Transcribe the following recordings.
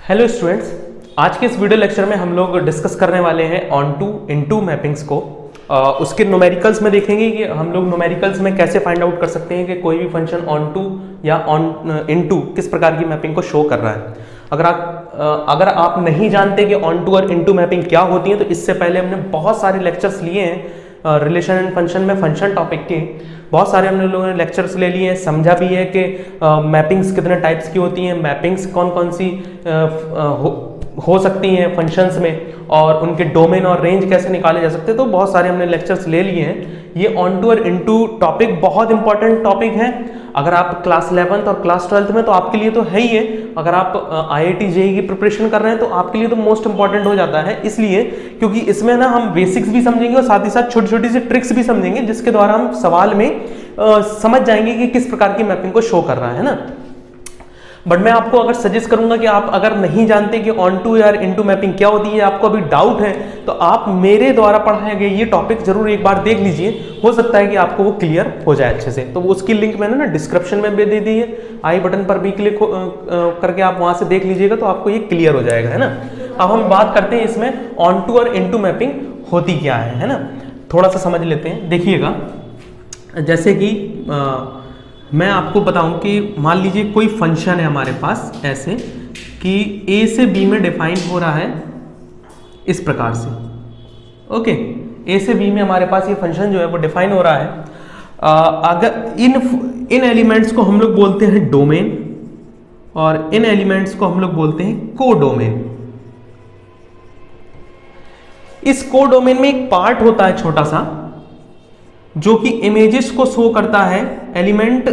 Hello students, आज के इस वीडियो लेक्चर में हम लोग डिस्कस करने वाले हैं ऑन टू इनटू मैपिंग्स को। उसके न्यूमेरिकल्स में देखेंगे कि हम लोग न्यूमेरिकल्स में कैसे फाइंड आउट कर सकते हैं कि कोई भी फंक्शन ऑन टू या ऑन इनटू किस प्रकार की मैपिंग को शो कर रहा है। अगर आप नहीं जानते कि ऑन टू और इनटू मैपिंग क्या होती है, तो इससे पहले हमने बहुत सारे लेक्चर्स लिए हैं रिलेशन एंड फंक्शन में, फंक्शन टॉपिक के बहुत सारे हम लोगों ने लेक्चर्स ले लिए हैं, समझा भी है कि मैपिंग्स कितने टाइप्स की होती हैं, मैपिंग्स कौन कौन सी हो सकती हैं फंक्शंस में, और उनके डोमेन और रेंज कैसे निकाले जा सकते हैं। तो बहुत सारे हमने लेक्चर्स ले लिए हैं। ये ऑन टू और इनटू टॉपिक बहुत इंपॉर्टेंट टॉपिक है। अगर आप क्लास 11th और क्लास 12th में, तो आपके लिए तो है ही है। अगर आप IIT JEE की प्रिपरेशन कर रहे हैं तो आपके लिए तो मोस्ट इंपॉर्टेंट हो जाता है, इसलिए क्योंकि इसमें ना हम बेसिक्स भी समझेंगे और साथ ही साथ छोटी छोटी सी ट्रिक्स भी समझेंगे, जिसके द्वारा हम सवाल में समझ जाएंगे कि किस प्रकार की मैपिंग को शो कर रहा है ना। बट मैं आपको अगर सजेस्ट करूंगा कि आप अगर नहीं जानते कि ऑन टू या इनटू मैपिंग क्या होती है, आपको अभी डाउट है, तो आप मेरे द्वारा पढ़ाए गए ये टॉपिक जरूर एक बार देख लीजिए। हो सकता है कि आपको वो क्लियर हो जाए अच्छे से। तो उसकी लिंक मैंने ना डिस्क्रिप्शन में भी दे दी है, आई बटन पर भी क्लिक करके आप वहां से देख लीजिएगा, तो आपको ये क्लियर हो जाएगा, है ना। अब हम बात करते हैं इसमें ऑन टू और इनटू मैपिंग होती क्या है ना। थोड़ा सा समझ लेते हैं। देखिएगा, जैसे कि मैं आपको बताऊं कि मान लीजिए कोई फंक्शन है हमारे पास ऐसे कि A से B में डिफाइन हो रहा है इस प्रकार से। ओके, A से B में हमारे पास ये फंक्शन जो है वो डिफाइन हो रहा है। अगर इन एलिमेंट्स को हम लोग बोलते हैं डोमेन, और इन एलिमेंट्स को हम लोग बोलते हैं कोडोमेन। इस कोडोमेन में एक पार्ट होता है छोटा सा, जो कि इमेजेस को शो करता है। एलिमेंट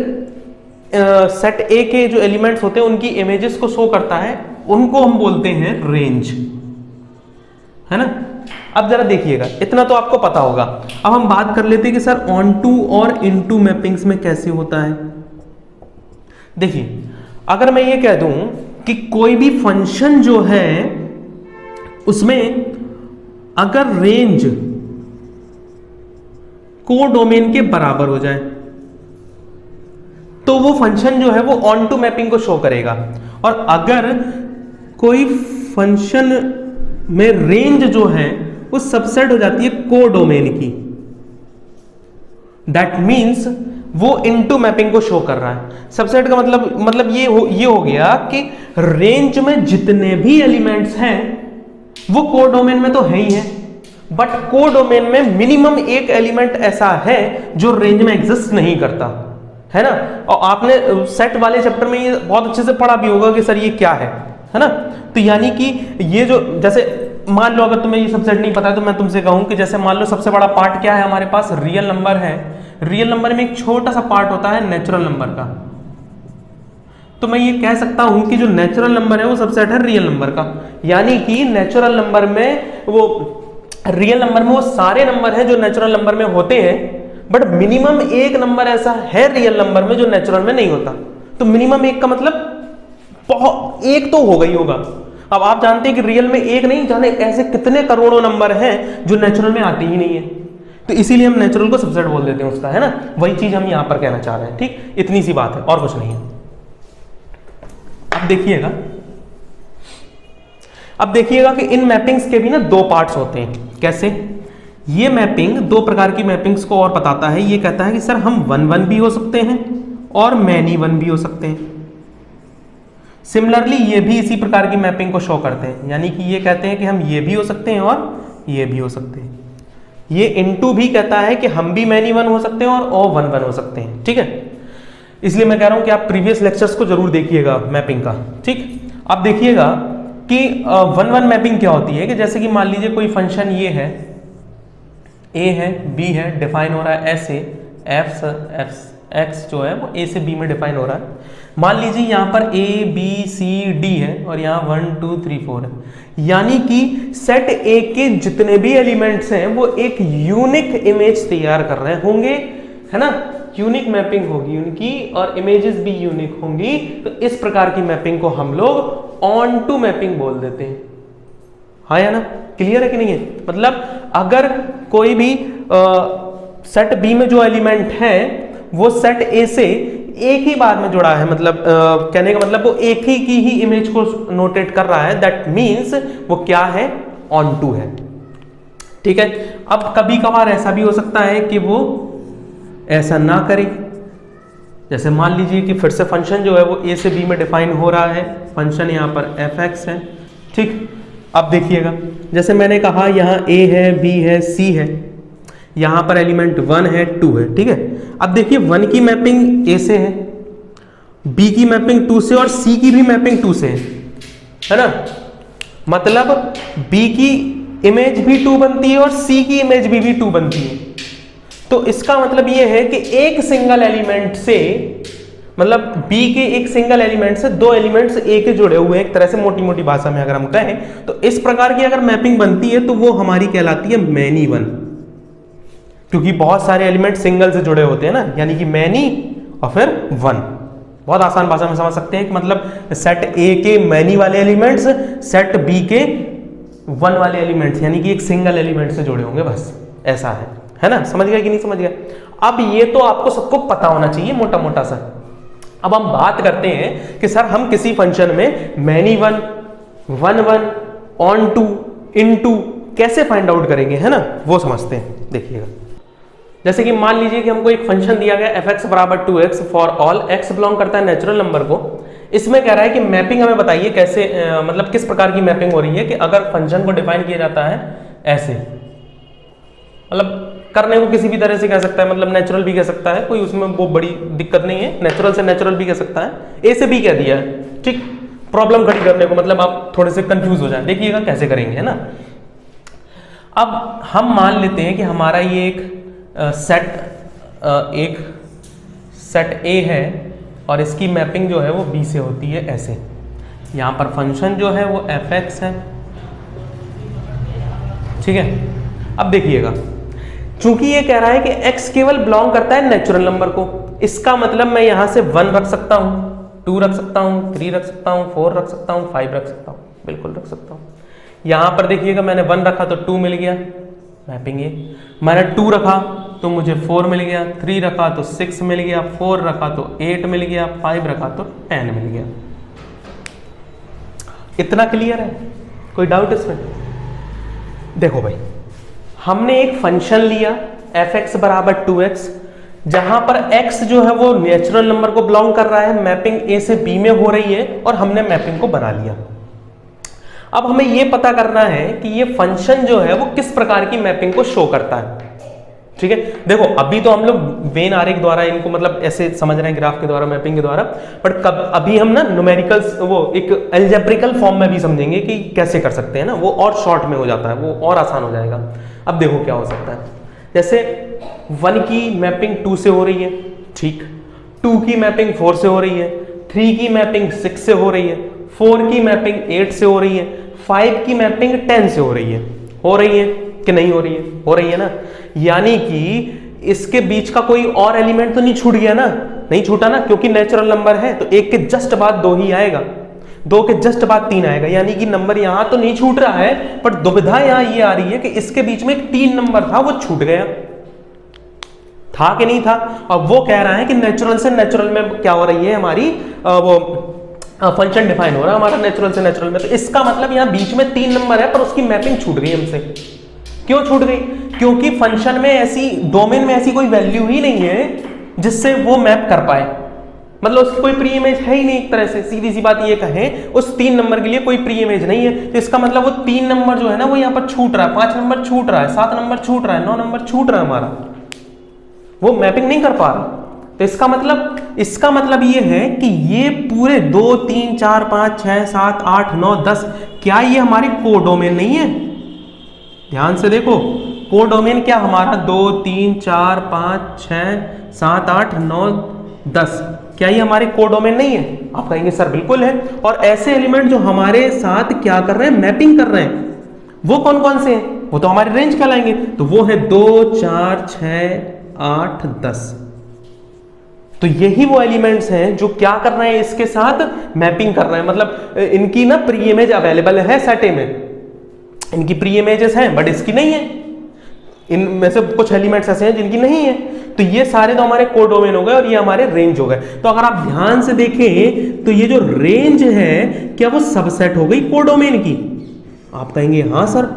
सेट ए के जो एलिमेंट्स होते हैं उनकी इमेजेस को शो करता है, उनको हम बोलते हैं रेंज, है ना। अब जरा देखिएगा, इतना तो आपको पता होगा। अब हम बात कर लेते हैं कि सर ऑन टू और इनटू मैपिंग्स में कैसे होता है। देखिए, अगर मैं ये कह दूं कि कोई भी फंक्शन जो है उसमें अगर रेंज कोडोमेन के बराबर हो जाए, तो वो फंक्शन जो है वो ऑन टू मैपिंग को शो करेगा। और अगर कोई फंक्शन में रेंज जो है वो सबसेट हो जाती है कोडोमेन की, दैट मींस वो इनटू मैपिंग को शो कर रहा है। सबसेट का मतलब ये हो गया कि रेंज में जितने भी एलिमेंट्स हैं वो कोडोमेन में तो है ही है, बट कोडोमेन में मिनिमम एक एलिमेंट ऐसा है जो रेंज में एग्जिस्ट नहीं करता, है ना। और आपने सेट वाले चैप्टर में ये बहुत अच्छे से पढ़ा भी होगा कि सर ये क्या है ना। तो यानी कि ये जो, जैसे मान लो अगर तुम्हें ये सब सेट नहीं पता है तो मैं तुमसे कहूं कि जैसे मान लो सबसे बड़ा पार्ट क्या है हमारे पास, रियल नंबर है। रियल नंबर में एक छोटा सा पार्ट होता है नेचुरल नंबर का। तो मैं ये कह सकता हूं कि जो नेचुरल नंबर है वो सबसेट है रियल नंबर का। यानी कि नेचुरल नंबर में रियल नंबर में वो सारे नंबर हैं जो नेचुरल नंबर में होते हैं, बट मिनिमम एक नंबर ऐसा है रियल नंबर में जो नेचुरल में नहीं होता। तो मिनिमम एक का मतलब बहुत एक तो होगा ही होगा। अब आप जानते हैं कि रियल में एक नहीं, जाने ऐसे कितने करोड़ों नंबर हैं जो नेचुरल में आते ही नहीं है। तो इसीलिए हम नेचुरल को सबसेट बोल देते हैं उसका, है ना। वही चीज हम यहां पर कहना चाह रहे हैं, ठीक। इतनी सी बात है और कुछ नहीं है। अब देखिएगा कि इन मैपिंग्स के भी ना दो पार्ट्स होते हैं। कैसे? ये मैपिंग दो प्रकार की मैपिंग्स को और बताता है। ये कहता है कि सर हम 1-1 भी हो सकते हैं और मैनी 1 भी हो सकते हैं। सिमिलरली ये भी इसी प्रकार की मैपिंग को शो करते हैं, यानी कि ये कहते हैं कि हम ये भी हो सकते हैं और ये भी हो सकते हैं। ये इनटू भी कहता है कि हम भी मैनी 1 हो सकते हैं और 1-1 हो सकते हैं, ठीक है। इसलिए मैं कह रहा हूं कि आप प्रीवियस लेक्चर्स को जरूर देखिएगा मैपिंग का, ठीक। अब देखिएगा कि 1-1 मैपिंग क्या होती है, कि जैसे कि मान लीजिए कोई फंक्शन ये है, A है, B है, डिफाइन हो रहा है ऐसे, x जो है वो A से B में डिफाइन हो रहा है। मान लीजिए यहाँ पर A B C D है और यहाँ 1 2 3 4 है। यानी कि सेट A के जितने भी एलिमेंट्स हैं वो एक यूनिक इमेज तैयार कर रहे होंगे, है ना। यूनिक मैपिंग होगी उनकी और इमेजेस भी यूनिक होंगी। तो इस प्रकार की मैपिंग को हम लोग ऑन टू मैपिंग बोल देते हैं, हाँ या ना। क्लियर है कि नहीं है? मतलब अगर कोई भी सेट बी में जो एलिमेंट है वो सेट ए से एक ही बार में जुड़ा है, मतलब कहने का मतलब वो एक ही की ही इमेज को नोटेट कर रहा है, दैट मीन्स वो क्या है, ऑन टू है। ठीक है। अब कभी कभार ऐसा भी हो सकता है कि वो ऐसा ना करे, जैसे मान लीजिए कि फिर से फंक्शन जो है वो a से b में डिफाइन हो रहा है, फंक्शन यहाँ पर fx है। ठीक, अब देखिएगा जैसे मैंने कहा यहाँ a है, b है, c है, यहाँ पर एलिमेंट 1 है, 2 है। ठीक है। अब देखिए 1 की मैपिंग a से है, b की मैपिंग 2 से और c की भी मैपिंग 2 से है ना। मतलब b की इमेज भी 2 बनती है और c की इमेज भी 2 बनती है। तो इसका मतलब ये है कि एक सिंगल एलिमेंट से, मतलब b के एक सिंगल एलिमेंट से दो एलिमेंट्स a के जुड़े हुए हैं, एक तरह से मोटी मोटी भाषा में अगर हम कहें तो इस प्रकार की अगर मैपिंग बनती है तो वो हमारी कहलाती है मैनी वन, क्योंकि बहुत सारे एलिमेंट सिंगल से जुड़े होते हैं ना, यानी कि मैनी और फिर वन। बहुत आसान भाषा में समझ सकते हैं कि मतलब सेट A के मैनी वाले एलिमेंट्स सेट B के वन वाले एलिमेंट्स, यानी कि एक सिंगल एलिमेंट से जुड़े होंगे, बस ऐसा है ना। समझ गया कि नहीं समझ गया? अब ये तो आपको सबको पता होना चाहिए मोटा मोटा सा। अब हम बात करते हैं कि सर हम किसी फंक्शन में many one, one one, on to, into कैसे फाइंड आउट करेंगे, है ना, वो समझते हैं। देखिएगा जैसे कि मान लीजिए कि हमको एक फंक्शन दिया गया fx बराबर 2x for all x belong करता है नेचुरल नंबर को। इसमें कह रहा है कि मैपिंग हमें बताइए कैसे, मतलब किस प्रकार की मैपिंग हो रही है कि अगर फंक्शन को डिफाइन किया जाता है ऐसे, मतलब करने को किसी भी तरह से कह सकता है, मतलब नेचुरल भी कह सकता है, कोई उसमें वो बड़ी दिक्कत नहीं है, नेचुरल से नेचुरल भी कह सकता है, ए से बी कह दिया है। ठीक, प्रॉब्लम खड़ी करने को, मतलब आप थोड़े से कंफ्यूज हो जाए। देखिएगा कैसे करेंगे, है ना। अब हम मान लेते हैं कि हमारा ये एक सेट A है और इसकी मैपिंग जो है वो B से होती है ऐसे। यहाँ पर फंक्शन जो है वो fx है। ठीक है। अब देखिएगा चूंकि ये कह रहा है कि x केवल बिलोंग करता है नेचुरल नंबर को, इसका मतलब मैं यहाँ से 1 रख सकता हूँ, 2 रख सकता हूँ, 3 रख सकता हूँ, 4 रख सकता हूँ, 5 रख सकता हूँ, बिल्कुल रख सकता हूँ। यहाँ पर देखिएगा मैंने 1 रखा तो 2 मिल गया, मैपिंग ये। मैंने 2 रखा तो मुझे 4 मिल गया, 3 रखा तो 6 मिल गया, 4 रखा तो 8 मिल गया, 5 रखा तो 10 मिल गया। इतना क्लियर है? कोई डाउट इसमें? देखो भाई, हमने एक फंक्शन लिया fx बराबर 2x, जहां पर x जो है वो नेचुरल नंबर को बिलोंग कर रहा है, मैपिंग a से b में हो रही है और हमने मैपिंग को बना लिया। अब हमें यह पता करना है कि ये फंक्शन जो है वो किस प्रकार की मैपिंग को शो करता है। ठीक है। देखो अभी तो हम लोग वेन आरेख द्वारा इनको मतलब ऐसे समझ रहे हैं, ग्राफ के द्वारा, मैपिंग के द्वारा, बट कब अभी हम ना न्यूमेरिकल्स वो एक एल्जेब्रिकल फॉर्म में भी समझेंगे कि कैसे कर सकते हैं ना, वो और शॉर्ट में हो जाता है, वो और आसान हो जाएगा। अब देखो क्या हो सकता है, जैसे 1 की मैपिंग 2 से हो रही है, ठीक, 2 की मैपिंग 4 से हो रही है, 3 की मैपिंग 6 से हो रही है, 4 की मैपिंग 8 से हो रही है, 5 की मैपिंग 10 से हो रही है। हो रही है कि नहीं हो रही है? हो रही है ना। यानी कि इसके बीच का कोई और एलिमेंट तो नहीं छूट गया ना, नहीं छूटा ना, क्योंकि नेचुरल नंबर है तो 1 के जस्ट बाद 2 ही आएगा, 2 के जस्ट बाद 3 आएगा, यानी कि नंबर यहां तो नहीं छूट रहा है, पर दुविधा यहां ये आ रही है कि इसके बीच में एक 3 नंबर था, वो छूट गया, था कि नहीं था। अब वो कह रहा है कि नेचुरल से नेचुरल में क्या हो रही है हमारी, वो फंक्शन डिफाइन हो रहा है हमारा नेचुरल से नेचुरल में, तो इसका मतलब यहां बीच में 3 नंबर है पर उसकी मैपिंग छूट गई हमसे। क्यों छूट गई? क्योंकि फंक्शन में ऐसी, डोमेन में ऐसी कोई वैल्यू ही नहीं है जिससे वो मैप कर पाए, मतलब उसकी कोई प्री इमेज है ही नहीं। एक तरह से सीधी सी बात ये कहें, उस 3 नंबर के लिए कोई प्री इमेज नहीं है, तो इसका मतलब वो 3 नंबर जो है ना वो यहाँ पर छूट रहा है, 5 नंबर छूट रहा है, 7 नंबर छूट रहा है, 9 नंबर छूट रहा है हमारा, वो मैपिंग नहीं कर पा रहा। तो इसका मतलब ये है कि ये पूरे 2 3 4 5 6 7 8 9 10, क्या ये हमारी कोडोमेन नहीं है? ध्यान से देखो, कोडोमेन क्या हमारा 2 3 4 5 6 7 8 9 10, क्या ये हमारे कोडोमेन नहीं है? आप कहेंगे सर बिल्कुल है। और ऐसे एलिमेंट जो हमारे साथ क्या कर रहे हैं, मैपिंग कर रहे हैं, वो कौन कौन से हैं? वो तो हमारे रेंज कहलाएंगे, तो वो है 2 4 6 8 10। तो यही वो एलिमेंट्स हैं जो क्या कर रहे हैं, इसके साथ मैपिंग कर रहे हैं, मतलब इनकी ना प्री इमेज अवेलेबल है सेट ए में, इनकी प्री इमेजेस हैं बट इसकी नहीं है। इनमें से कुछ एलिमेंट्स ऐसे हैं जिनकी नहीं है, तो ये सारे तो हमारे कोडोमेन हो गए और ये हमारे रेंज हो गए। तो अगर आप ध्यान से देखें तो ये जो रेंज है क्या वो सबसेट हो गई कोडोमेन की? आप कहेंगे हाँ सर,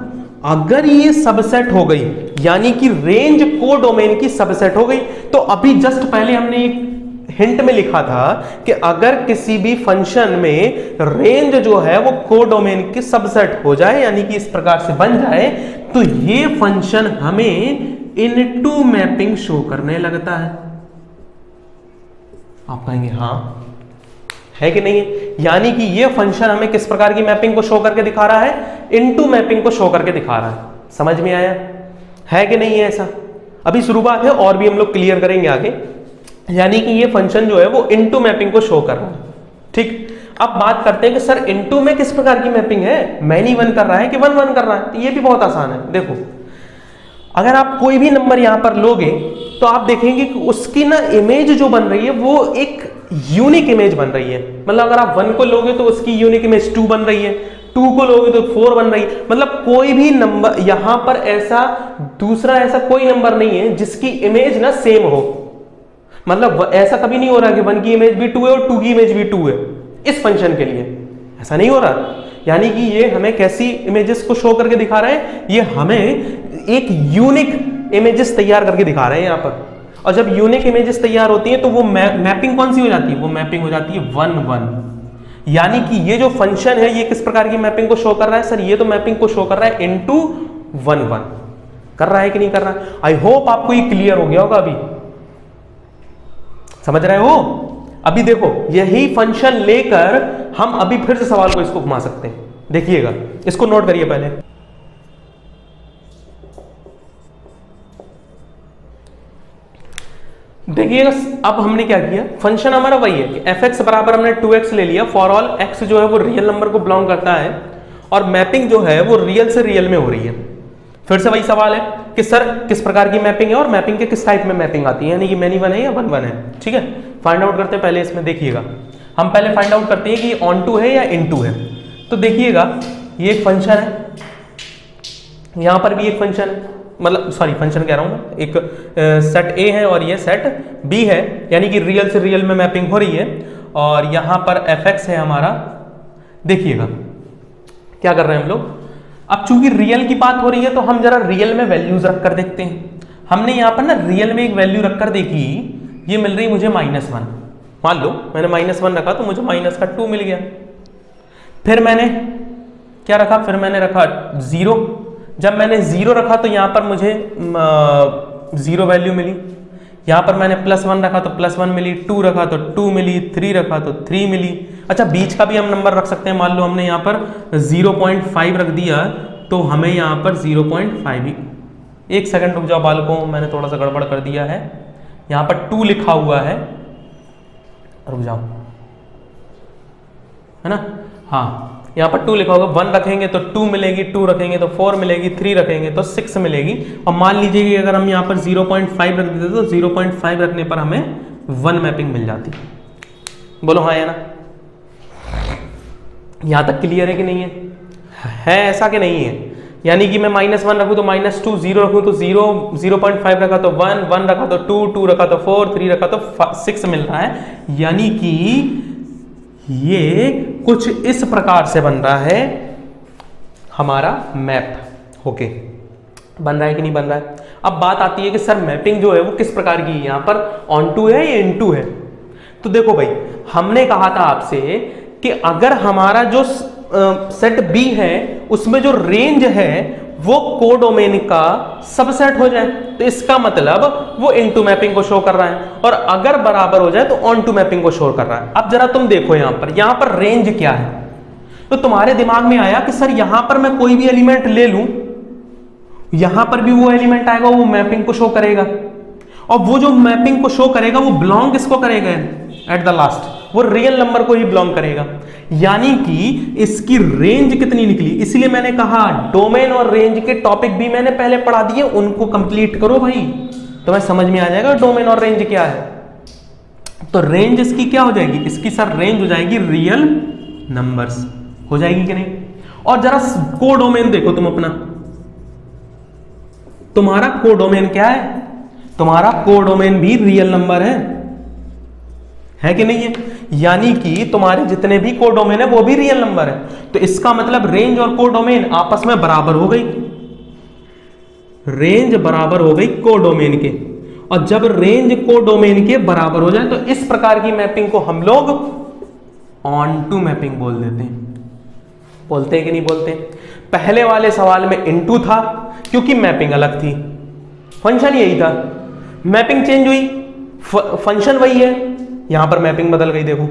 अगर ये सबसेट हो गई यानी कि रेंज कोडोमेन की सबसेट हो गई, तो अभी जस्ट पहले हमने एक हिंट में लिखा था कि अगर किसी भी फंक्शन में रेंज जो है वो कोडोमेन की सबसेट हो जाए यानी कि इस प्रकार से बन जाए, तो ये फंक्शन हमें इनटू मैपिंग शो करने लगता है। आप कहेंगे हाँ, है कि नहीं है? यानी कि ये फंक्शन हमें किस प्रकार की मैपिंग को शो करके दिखा रहा है? इनटू मैपिंग को शो करके दिखा रहा है। समझ में आया है कि नहीं है? ऐसा अभी शुरुआत है और भी हम लोग क्लियर करेंगे आगे। यानी कि ये फंक्शन जो है वो इनटू मैपिंग को शो कर रहा है। ठीक, अब बात करते हैं कि सर इनटू में किस प्रकार की मैपिंग है, मैनी वन कर रहा है कि वन वन कर रहा है? तो ये भी बहुत आसान है। देखो, अगर आप कोई भी नंबर यहां पर लोगे तो आप देखेंगे कि उसकी ना इमेज जो बन रही है वो एक यूनिक इमेज बन रही है। मतलब अगर आप 1 को लोगे तो उसकी यूनिक इमेज 2 बन रही है, 2 को लोगे तो 4 बन रही है। मतलब कोई भी नंबर यहां पर ऐसा दूसरा ऐसा कोई नंबर नहीं है जिसकी इमेज ना सेम हो। मतलब ऐसा कभी नहीं हो रहा कि 1 की इमेज भी 2 है और 2 की इमेज भी 2 है। इस फंक्शन के लिए ऐसा नहीं हो रहा। यानी कि ये हमें कैसी इमेजेस को शो करके दिखा रहे हैं? ये हमें एक यूनिक इमेजेस तैयार करके दिखा रहे हैं यहां पर। और जब यूनिक इमेजेस तैयार होती हैं तो वो मैपिंग कौन सी हो जाती है? वो मैपिंग हो जाती है 1 1। यानी कि ये जो फंक्शन है ये किस प्रकार की मैपिंग को शो कर रहा है? सर ये तो मैपिंग को शो कर रहा है इनटू 1 1। कर रहा है कि नहीं कर रहा है? आई होप आपको ये क्लियर हो गया होगा। अभी समझ रहे हो? अभी देखो, यही फंक्शन लेकर हम अभी फिर से सवाल को इसको घुमा सकते हैं। देखिएगा, इसको नोट करिए पहले। देखिएगा, अब हमने क्या किया, फंक्शन हमारा वही है कि fx बराबर हमने 2x ले लिया फॉर ऑल x जो है वो रियल नंबर को बिलोंग करता है और मैपिंग जो है वो रियल से रियल में हो रही है। फिर से वही सवाल है कि सर किस प्रकार की मैपिंग है और मैपिंग के किस टाइप में मैपिंग आती है, यानी कि मैनी वन है या वन वन है। ठीक है, फाइंड आउट करते हैं पहले इसमें। देखिएगा, हम पहले फाइंड आउट करते हैं कि ऑन टू है या इन टू है। तो देखिएगा, ये एक फंक्शन है, यहां पर भी एक फंक्शन है, मतलब सॉरी फंक्शन कह रहा हूं मैं, एक सेट ए है और ये सेट बी है, यानी कि रियल से रियल में मैपिंग हो रही है। और यहां पर fx है हमारा। देखिएगा क्या कर रहे हैं हम लोग, अब चूंकि रियल की बात हो रही है तो हम जरा रियल में वैल्यूज रखकर देखते हैं। हमने यहां पर ना रियल में एक वैल्यू रखकर देखी, ये मिल रही मुझे -1। मान लो मैंने -1 रखा तो मुझे माइनस का 2 मिल गया। फिर मैंने क्या रखा, फिर मैंने रखा 0। जब मैंने 0 रखा तो यहां पर मुझे 0 वैल्यू मिली। यहां पर मैंने +1 रखा तो +1 मिली, 2 रखा तो 2 मिली, 3 रखा तो 3 मिली। अच्छा, बीच का भी हम नंबर रख सकते हैं। मान लो हमने यहां पर 0.5 रख दिया तो हमें यहां पर 0.5 ही। एक सेकंड रुक जाओ बालकों, मैंने थोड़ा सा गड़बड़ कर दिया है। यहां पर 2 लिखा हुआ है, रुक जाओ, है ना? हाँ, यहाँ पर 2 लिखा होगा। 1 रखेंगे तो 2 मिलेगी, 2 रखेंगे तो 4 मिलेगी, 3 रखेंगे तो 6 मिलेगी। और मान लीजिए कि अगर हम यहाँ पर 0.5 रख देते तो 0.5 रखने पर हमें 1 मैपिंग मिल जाती। बोलो हाँ या ना? यहाँ तक क्लियर है कि नहीं है ऐसा कि नहीं है? यानी कि मैं -1 रखूँ तो -2, 0 रखूँ तो 0, 0.5 रखा तो 1, 1 रखा तो 2, 2 रखा तो 4, 3 रखा तो 6 मिल रहा है। यानी कि ये कुछ इस प्रकार से बन रहा है हमारा मैप। ओके, बन रहा है कि नहीं बन रहा है? अब बात आती है कि सर मैपिंग जो है वो किस प्रकार की है, यहां पर ऑन टू है या इन टू है? तो देखो भाई, हमने कहा था आपसे कि अगर हमारा जो सेट बी है उसमें जो रेंज है वो कोडोमेन का सबसेट हो जाए तो इसका मतलब वो इनटू मैपिंग को शो कर रहा है, और अगर बराबर हो जाए तो ऑन टू मैपिंग को शो कर रहा है। अब जरा तुम देखो यहां पर रेंज क्या है। तो तुम्हारे दिमाग में आया कि सर यहां पर मैं कोई भी एलिमेंट ले लूं, यहां पर भी वो एलिमेंट आएगा, वो मैपिंग को शो करेगा, और वो जो मैपिंग को शो करेगा वो बिलोंग किसको करेगा एट द लास्ट? वो रियल नंबर को ही बिलोंग करेगा। यानी कि इसकी रेंज कितनी निकली, इसलिए मैंने कहा डोमेन और रेंज के टॉपिक भी मैंने पहले पढ़ा दिए, उनको कंप्लीट करो भाई, तुम्हें समझ में आ जाएगा डोमेन और रेंज क्या है। तो रेंज इसकी क्या हो जाएगी? इसकी सर रेंज हो जाएगी रियल नंबर्स, हो जाएगी कि नहीं? और जरा कोडोमेन देखो तुम अपना, तुम्हारा कोडोमेन क्या है? तुम्हारा कोडोमेन भी रियल नंबर है कि नहीं है? यानी कि तुम्हारे जितने भी कोडोमेन है वो भी रियल नंबर है। तो इसका मतलब रेंज और कोडोमेन आपस में बराबर हो गई, रेंज बराबर हो गई कोडोमेन के। और जब रेंज कोडोमेन के बराबर हो जाए तो इस प्रकार की मैपिंग को हम लोग ऑन टू मैपिंग बोल देते हैं। बोलते हैं कि नहीं बोलते? पहले वाले सवाल में इनटू था क्योंकि मैपिंग अलग थी, फंक्शन यही था, मैपिंग चेंज हुई, फंक्शन वही है, यहां पर मैपिंग बदल गई, देखो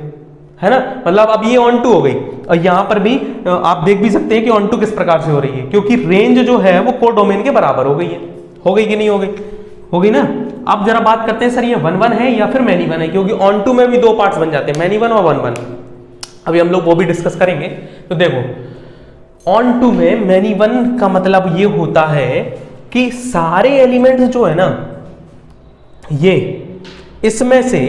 है ना। मतलब अब ये ऑन टू हो गई। और यहां पर भी आप देख भी सकते हैं कि ऑन टू किस प्रकार से हो रही है, क्योंकि रेंज जो है वो कोडोमेन के बराबर हो गई है। हो गई कि नहीं हो गई? हो गई ना। अब जरा बात करते हैं सर ये 1 1 है या फिर मैनी वन है, क्योंकि ऑन टू में भी दो पार्ट्स बन जाते हैं, मैनी वन और 1 1। अभी हम लोग वो भी डिस्कस करेंगे। तो देखो ऑन टू में मैनी वन का मतलब ये होता है कि सारे एलिमेंट्स जो है ना, ये इसमें से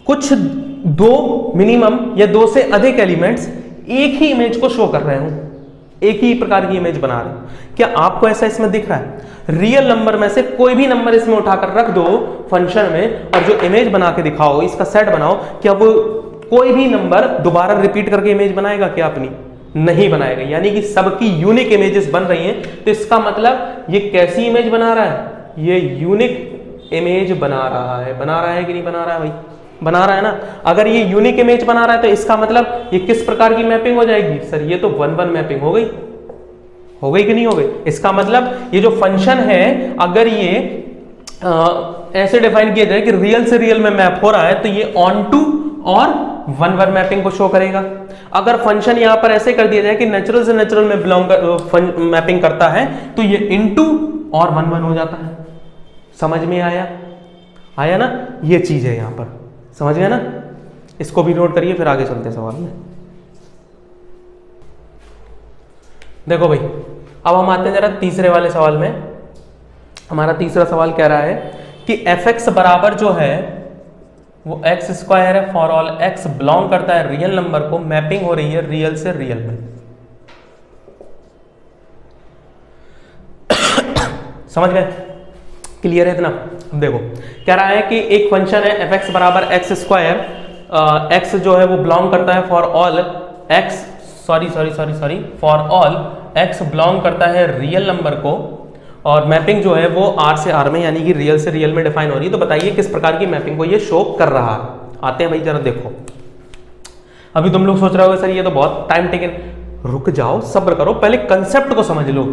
कुछ दो मिनिमम या दो से अधिक एलिमेंट्स एक ही इमेज को शो कर रहे हो, एक ही प्रकार की इमेज बना रहे हो। क्या आपको ऐसा इसमें दिख रहा है? रियल नंबर में से कोई भी नंबर इसमें उठाकर रख दो फंक्शन में और जो इमेज बना के दिखाओ, इसका सेट बनाओ, क्या वो कोई भी नंबर दोबारा रिपीट करके इमेज बनाएगा क्या अपनी? नहीं बनाएगा। यानी कि सबकी यूनिक इमेजेस बन रही हैं। तो इसका मतलब ये कैसी इमेज बना रहा है? ये यूनिक इमेज बना रहा है। बना रहा है कि नहीं बना रहा है भाई? बना रहा है ना। अगर ये यूनिक इमेज बना रहा है तो इसका मतलब ये किस प्रकार की मैपिंग हो जाएगी? सर ये तो 1 1 मैपिंग हो गई। हो गई कि नहीं हो गई? इसका मतलब ये जो फंक्शन है, अगर ये ऐसे डिफाइन किया जाए कि रियल से रियल में मैप हो रहा है तो ये ऑन टू और 1 1 मैपिंग को शो करेगा। अगर फंक्शन यहां पर ऐसे कर दिया जाए कि नेचुरल से नेचुरल में बिलोंग कर मैपिंग करता है तो ये इनटू और 1 1 हो जाता है। समझ में आया? आया ना? ये चीज है यहां पर, समझ गए ना? इसको भी नोट करिए, फिर आगे चलते हैं सवाल में। देखो भाई, अब हम आते हैं जरा तीसरे वाले सवाल में। हमारा तीसरा सवाल कह रहा है कि fx बराबर जो है वो x स्क्वायर है फॉर ऑल x बिलोंग करता है रियल नंबर को, मैपिंग हो रही है रियल से रियल में। समझ गए? क्लियर है इतना? अब देखो कह रहा है कि एक फंक्शन है fx बराबर x स्क्वायर, x जो है वो बिलोंग करता है for all x, for all x belong करता है रियल नंबर को, और मैपिंग जो है वो r से r में यानी कि रियल से रियल में डिफाइन हो रही है। तो बताइए किस प्रकार की मैपिंग को ये शो कर रहा है। आते हैं भाई जरा देखो। अभी तुम लोग सोच रहे हो सर ये तो बहुत टाइम टेकन, रुक जाओ, सब्र करो, पहले कंसेप्ट को समझ लो,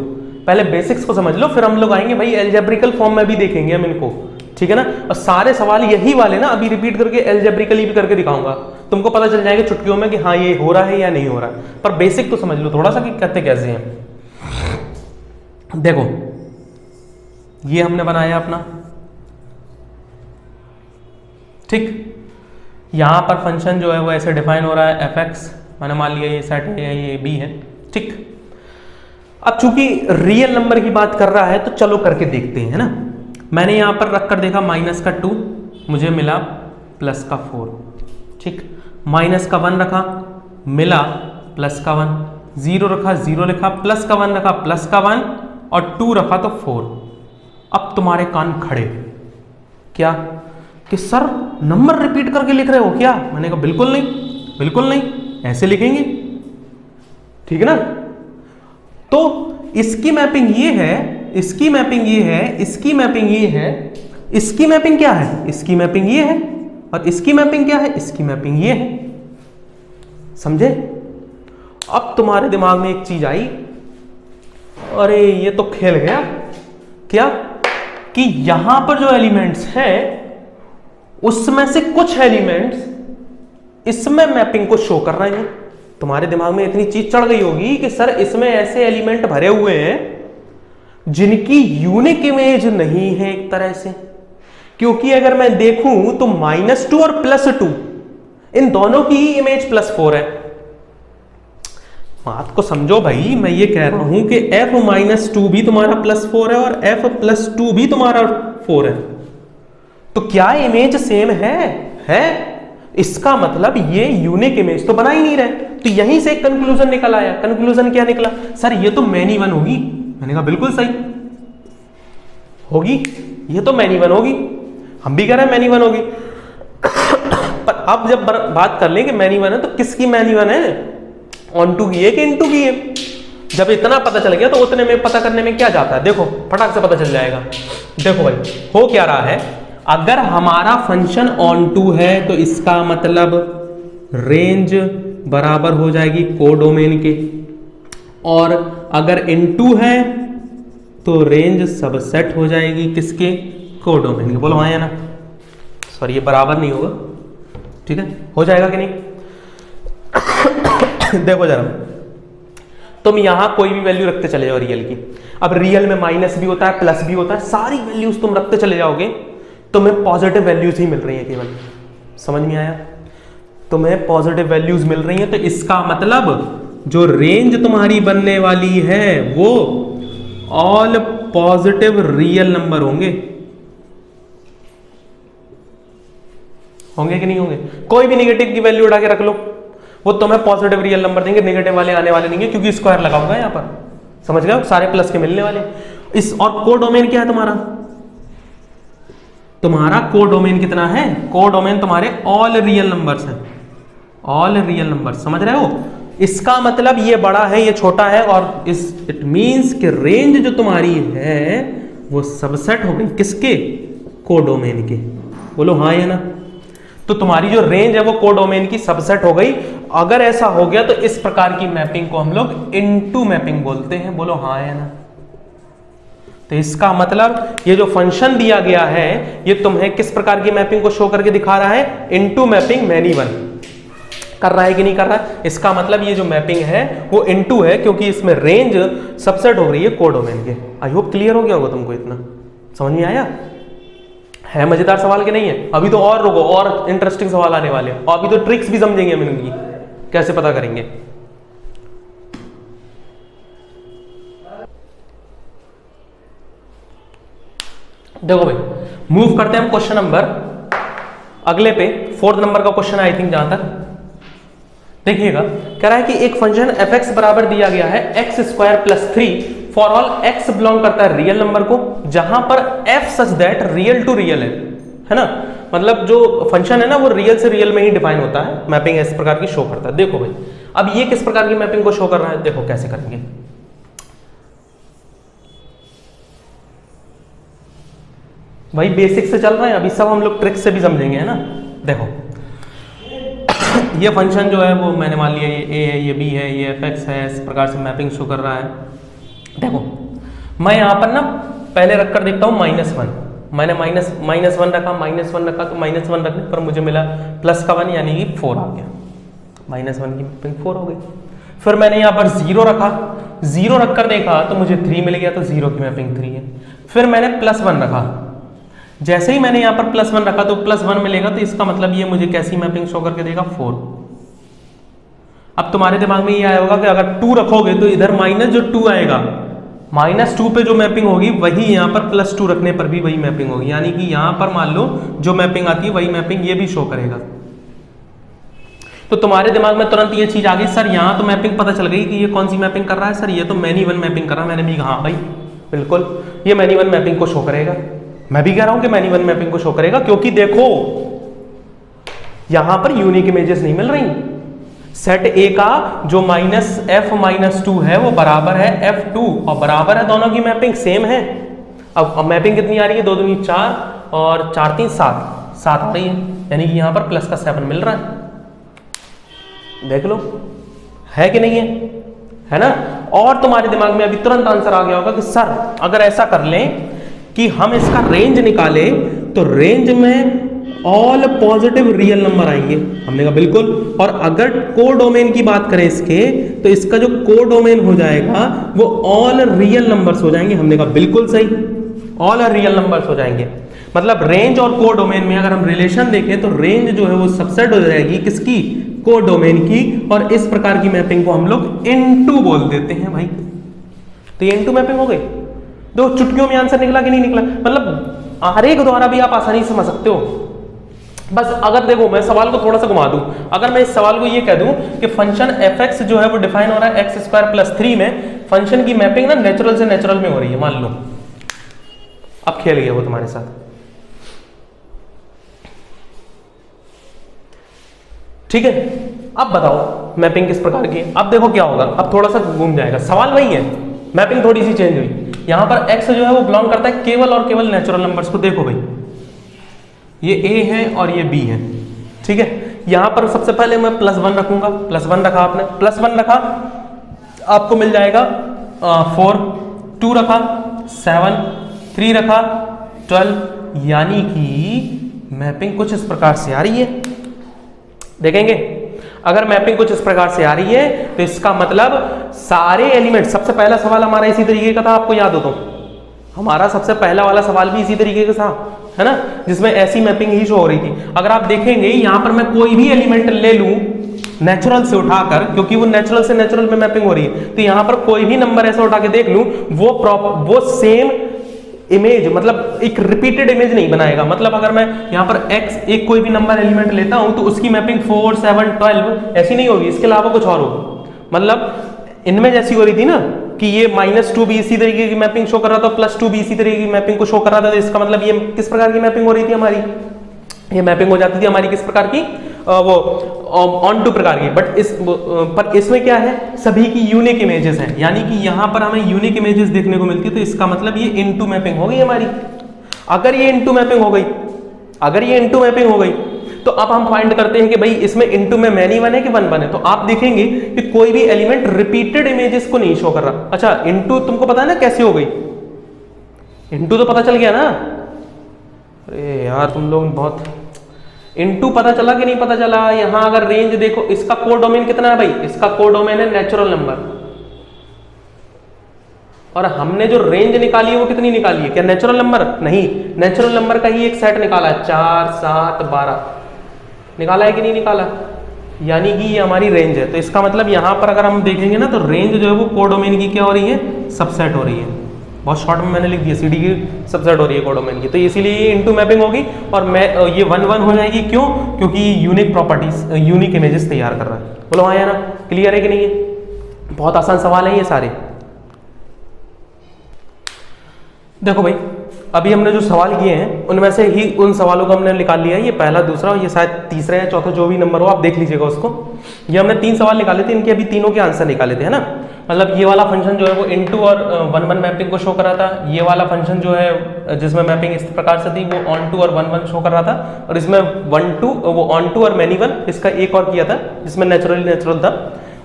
पहले बेसिक्स को समझ लो, फिर हम लोग आएंगे भाई एल्जेब्रिकल फॉर्म में भी देखेंगे हम इनको, ठीक है ना। और सारे सवाल यही वाले ना अभी रिपीट करके एल्जेब्रिकली भी करके दिखाऊंगा, तुमको पता चल जाएगा चुटकियों में कि हाँ ये हो रहा है या नहीं हो रहा है। पर बेसिक तो समझ लो थोड़ा सा कि कहते कैसे हैं। देखो ये हमने बनाया अपना, ठीक, यहां पर फंक्शन जो है वो ऐसे डिफाइन हो रहा है fx, मैंने मान लिया ये सेट है, ये b है, ठीक। अब चूंकि रियल नंबर की बात कर रहा है तो चलो करके देखते हैं, है ना। मैंने यहां पर रख कर देखा -2, मुझे मिला +4, ठीक। -1 रखा, मिला +1, 0 रखा, 0 लिखा, +1 रखा, +1 और 2 रखा तो 4। अब तुम्हारे कान खड़े, क्या कि सर नंबर रिपीट करके लिख रहे हो क्या? मैंने कहा बिल्कुल नहीं, बिल्कुल नहीं, ऐसे लिखेंगे, ठीक है ना। तो इसकी मैपिंग ये है, इसकी मैपिंग ये है, इसकी मैपिंग ये है, इसकी मैपिंग क्या है? इसकी मैपिंग ये है, और इसकी मैपिंग क्या है? इसकी मैपिंग ये है, समझे। अब तुम्हारे दिमाग में एक चीज आई, अरे ये तो खेल गया, क्या कि यहां पर जो एलिमेंट्स हैं उसमें से कुछ एलिमेंट्स इसमें मैपिंग को शो कर रहे हैं। तुम्हारे दिमाग में इतनी चीज चढ़ गई होगी कि सर इसमें ऐसे एलिमेंट भरे हुए हैं जिनकी यूनिक इमेज नहीं है एक तरह से, क्योंकि अगर मैं देखूं तो -2 और +2 इन दोनों की ही इमेज +4 है। बात को समझो भाई, मैं ये कह रहा हूं कि f-2 भी तुम्हारा +4 है और f+2 भी तुम्हारा 4 है, तो क्या इमेज सेम है? इसका मतलब ये यूनिक इमेज तो बना ही नहीं रहे। तो यहीं से एक कंक्लूजन निकल आया। कंक्लूजन क्या निकला? सर ये तो मैनी वन होगी। मैंने कहा बिल्कुल सही होगी, ये तो मैनी वन होगी, हम भी कह रहे हैं मैनी वन होगी। पर अब जब बात कर लें कि मैनी वन है तो किसकी मैनी वन है, ऑन टू की है कि इनटू की है। जब इतना पता चल गया तो उतने में पता करने में क्या जाता है, देखो फटाक से पता चल जाएगा। देखो भाई हो क्या रहा है, अगर हमारा फंक्शन ऑन टू है तो इसका मतलब रेंज बराबर हो जाएगी कोडोमेन के, और अगर इनटू है तो रेंज सबसेट हो जाएगी किसके, कोडोमेन के। बोलो हाँ या ना, सॉरी ये बराबर नहीं होगा, ठीक है, हो जाएगा कि नहीं। देखो जरा, तुम यहां कोई भी वैल्यू रखते चले जाओ रियल की। अब रियल में माइनस भी होता है प्लस भी होता है, सारी वैल्यूज तुम रखते चले जाओगे, तुम्हें पॉजिटिव वैल्यूज ही मिल रही है केवल। समझ में आया, तुम्हें पॉजिटिव वैल्यूज मिल रही है, तो इसका मतलब जो रेंज तुम्हारी बनने वाली है वो ऑल पॉजिटिव रियल नंबर होंगे। होंगे कि नहीं होंगे। कोई भी नेगेटिव की वैल्यू उठा के रख लो, वो तुम्हें पॉजिटिव रियल नंबर देंगे, नेगेटिव वाले आने वाले नहीं है, क्योंकि स्क्वायर लगा होगा यहां पर। समझ गए, सारे प्लस के मिलने वाले। इस और कोडोमेन क्या है तुम्हारा, तुम्हारा कोडोमेन कितना है, कोडोमेन तुम्हारे ऑल रियल नंबर्स है, ऑल रियल नंबर। समझ रहे हो, इसका मतलब ये बड़ा है ये छोटा है, और इस इट मींस कि रेंज जो तुम्हारी है वो सबसेट हो गई किसके, कोडोमेन के। बोलो हाँ या ना। तो तुम्हारी जो रेंज है वो कोडोमेन की सबसेट हो गई। अगर ऐसा हो गया तो इस प्रकार की मैपिंग को हम लोग इनटू मैपिंग बोलते हैं। बोलो हाँ या ना। तो इसका मतलब ये जो फंक्शन दिया गया है ये तुम्हें किस प्रकार की मैपिंग को शो करके दिखा रहा है, इनटू मैपिंग मैनी वन कर रहा है कि नहीं कर रहा है। इसका मतलब ये जो मैपिंग है वो इनटू है, क्योंकि इसमें रेंज सबसेट हो रही है कोडोमेन के। आई होप क्लियर हो गया होगा तुमको, इतना समझ में आया है। मजेदार सवाल के नहीं है, अभी तो और रुको, और इंटरेस्टिंग सवाल आने वाले हैं, और अभी तो ट्रिक्स भी समझेंगे हम इनकी कैसे पता करेंगे। देखो भाई मूव करते हैं हम क्वेश्चन नंबर अगले पे, 4th नंबर का क्वेश्चन आई थिंक। जहां तक देखिएगा, कह रहा है कि एक फंक्शन f(x) बराबर दिया गया है x² + 3 for all x belong करता है रियल नंबर को, जहां पर f such that real to real है ना। मतलब जो फंक्शन है ना वो रियल से रियल में ही डिफाइन होता है, मैपिंग इस प्रकार की शो करता है। देखो भाई अब ये किस प्रकार की मैपिंग को शो कर रहा है, देखो कैसे करेंगे। भाई बेसिक से चल रहे हैं, अभी सब हम लोग ट्रिक से भी समझेंगे, है ना। देखो ये फंक्शन जो है वो मैंने मान लिया ये a है, ये b है, ये f(x) है, इस प्रकार से मैपिंग शो कर रहा है। देखो मैं यहाँ पर ना पहले रखकर देखता हूँ -1, मैंने -1 रखा, -1 रखा, तो -1 रखने पर मुझे मिला +1 यानी कि 4 आ गया, -1 की मैपिंग 4 हो गई। फिर मैंने यहाँ पर 0 रखा, 0 रखकर देखा तो मुझे 3 मिल गया, तो 0 की मैपिंग 3 है। फिर मैंने +1 रखा, जैसे ही मैंने यहाँ पर +1 रखा तो +1 मिलेगा, तो इसका मतलब ये मुझे कैसी मैपिंग शो करके देगा, 4। अब तुम्हारे दिमाग में ये आया होगा कि अगर 2 रखोगे तो इधर माइनस जो 2 आएगा, -2 पे जो मैपिंग होगी वही यहाँ पर +2 रखने पर भी वही मैपिंग होगी, यानी कि यहाँ पर मान लो जो मैपिंग आती है वही मैपिंग ये भी शो करेगा। तो तुम्हारे दिमाग में तुरंत ये चीज आ गई, सर यहाँ तो मैपिंग पता चल गई कि ये कौन सी मैपिंग कर रहा है, सर ये तो मैनी वन मैपिंग कर रहा है। मैंने भी कहा हाँ भाई बिल्कुल ये मैनी वन मैपिंग को शो करेगा। मैं भी कह रहा हूं कि मैनी वन मैपिंग को शो करेगा, क्योंकि देखो यहां पर यूनिक इमेजेस नहीं मिल रही। सेट ए का जो -f-2 है वो बराबर है f2, और बराबर है, दोनों की मैपिंग सेम है। अब मैपिंग कितनी आ रही है, 2 दूनी 4 और 4 3 7 आ रही है, यानी कि यहां पर +7 मिल रहा है। देख लो है कि नहीं है ना। और तुम्हारे दिमाग में अभी तुरंत आंसर आ गया होगा कि सर अगर ऐसा कर लें कि हम इसका रेंज निकाले तो रेंज में ऑल पॉजिटिव रियल नंबर आएंगे। हमने कहा बिल्कुल, और अगर कोडोमेन की बात करें इसके, तो इसका जो कोडोमेन हो जाएगा वो ऑल रियल नंबर्स हो जाएंगे। हमने कहा बिल्कुल सही, ऑल रियल नंबर्स हो जाएंगे। मतलब रेंज और कोडोमेन में अगर हम रिलेशन देखें तो रेंज जो है वो सबसेट हो जाएगी किसकी, कोडोमेन की, और इस प्रकार की मैपिंग को हम लोग इनटू बोल देते हैं भाई। तो ये इनटू मैपिंग हो गई। दो चुटकियों में आंसर निकला कि नहीं निकला, मतलब हर एक द्वारा भी आप आसानी से समझ सकते हो। बस अगर देखो मैं सवाल को थोड़ा सा घुमा दूं, अगर मैं इस सवाल को ये कह दूं कि फंक्शन f(x) जो है वो डिफाइन हो रहा है x² + 3 में, फंक्शन की मैपिंग ना नेचुरल से नेचुरल में हो रही है, मान लो अब खेल गया वो तुम्हारे साथ। ठीक है, अब बताओ मैपिंग किस प्रकार की है। अब देखो क्या होगा, अब थोड़ा सा घूम जाएगा, सवाल वही है, मैपिंग थोड़ी सी चेंज हुई। यहां पर x जो है वो बिलोंग करता है केवल और केवल नेचुरल नंबर्स को। देखो भाई, ये a है और ये b है, ठीक है। यहां पर सबसे पहले मैं +1 रखूंगा, +1 रखा आपने, +1 रखा, आपको मिल जाएगा 4, 2 रखा 7, 3 रखा 12, यानी कि मैपिंग कुछ इस प्रकार से आ रही है। देखेंगे, अगर मैपिंग कुछ इस प्रकार से आ रही है तो इसका मतलब सारे एलिमेंट, सबसे पहला सवाल हमारा इसी तरीके का था, आपको याद हो तो हमारा सबसे पहला वाला सवाल भी इसी तरीके का था, है ना, जिसमें ऐसी मैपिंग ही शो हो रही थी। अगर आप देखेंगे यहां पर मैं कोई भी एलिमेंट ले लूं नेचुरल से उठाकर, क्योंकि वो नेचुरल से नेचुरल में मैपिंग हो रही है, तो यहां पर कोई भी नंबर ऐसा उठा के देख लूं, वो सेम इमेज, मतलब एक रिपीटेड इमेज नहीं बनाएगा। मतलब अगर मैं यहाँ पर x एक कोई भी नंबर एलिमेंट लेता हूं तो उसकी मैपिंग 4, 7, 12 ऐसी नहीं होगी, इसके अलावा कुछ और होगी। मतलब इनमें जैसी हो रही थी ना कि ये -2 भी इसी तरीके की मैपिंग शो कर रहा था, +2 भी इसी तरीके की मैपिंग को शो कर रहा था, तो इसका मतलब ये किस प्रकार की मैपिंग हो रही थी हमारी, ये मैपिंग हो जाती थी हमारी किस प्रकार की, वो ऑन टू प्रकार की। पर इसमें क्या है, सभी की यूनिक इमेजेस हैं, यानी कि यहां पर हमें यूनिक इमेजेस देखने को मिलती है, तो इसका मतलब ये इनटू मैपिंग हो गई हमारी। अगर ये इनटू मैपिंग हो गई, अगर ये इनटू मैपिंग हो गई, तो अब हम फाइंड करते हैं कि भाई इसमें इनटू में मैनी 1 है कि 1 1 है। तो आप देखेंगे कि कोई भी एलिमेंट रिपीटेड इमेजेस को नहीं शो कर रहा। अच्छा, इनटू तुमको पता है ना कैसे हो गई, इनटू तो पता चल गया ना। अरे यार तुम लोग बहुत, इनटू पता चला कि नहीं पता चला। यहां अगर रेंज देखो, इसका कोडोमेन कितना है भाई, इसका कोडोमेन है नेचुरल नंबर, और हमने जो रेंज निकाली है वो कितनी निकाली है, क्या नेचुरल नंबर नहीं, नेचुरल नंबर का ही एक सेट निकाला है, 4, 7, 12 निकाला है कि नहीं निकाला, यानी कि ये हमारी रेंज है। तो इसका मतलब यहां पर अगर हम देखेंगे ना, तो रेंज जो है वो कोडोमेन की क्या हो रही है, सबसेट हो रही है। बहुत शॉर्ट में मैंने लिख दिया, सीडी की सबसेट हो रही है कोडोमेन की, तो इसीलिए ये इनटू मैपिंग होगी, और मैं ये 1 1 हो जाएगी। क्यों, क्योंकि यूनिक प्रॉपर्टीज, यूनिक इमेजेस तैयार कर रहा है। बोलो हाँ या ना, क्लियर है कि नहीं है। बहुत आसान सवाल है ये सारे। देखो भाई, अभी हमने जो सवाल किए हैं उनमें से ही उन सवालों को हमने निकाल लिया है, ये पहला, दूसरा, ये शायद तीसरा या चौथा, जो भी नंबर हो आप देख लीजिएगा उसको। ये हमने 3 सवाल निकाले थे, इनके अभी तीनों के आंसर निकाले थे, है ना। मतलब ये वाला फंक्शन जो है वो इनटू और 1 1 मैपिंग को शो कर रहा था। ये वाला फंक्शन जो है जिसमें मैपिंग इस प्रकार से थी वो ऑन टू और 1 1 शो कर रहा था, और इसमें 1 2 वो ऑन टू और मैनी 1 इसका एक और किया था जिसमें नेचुरल था,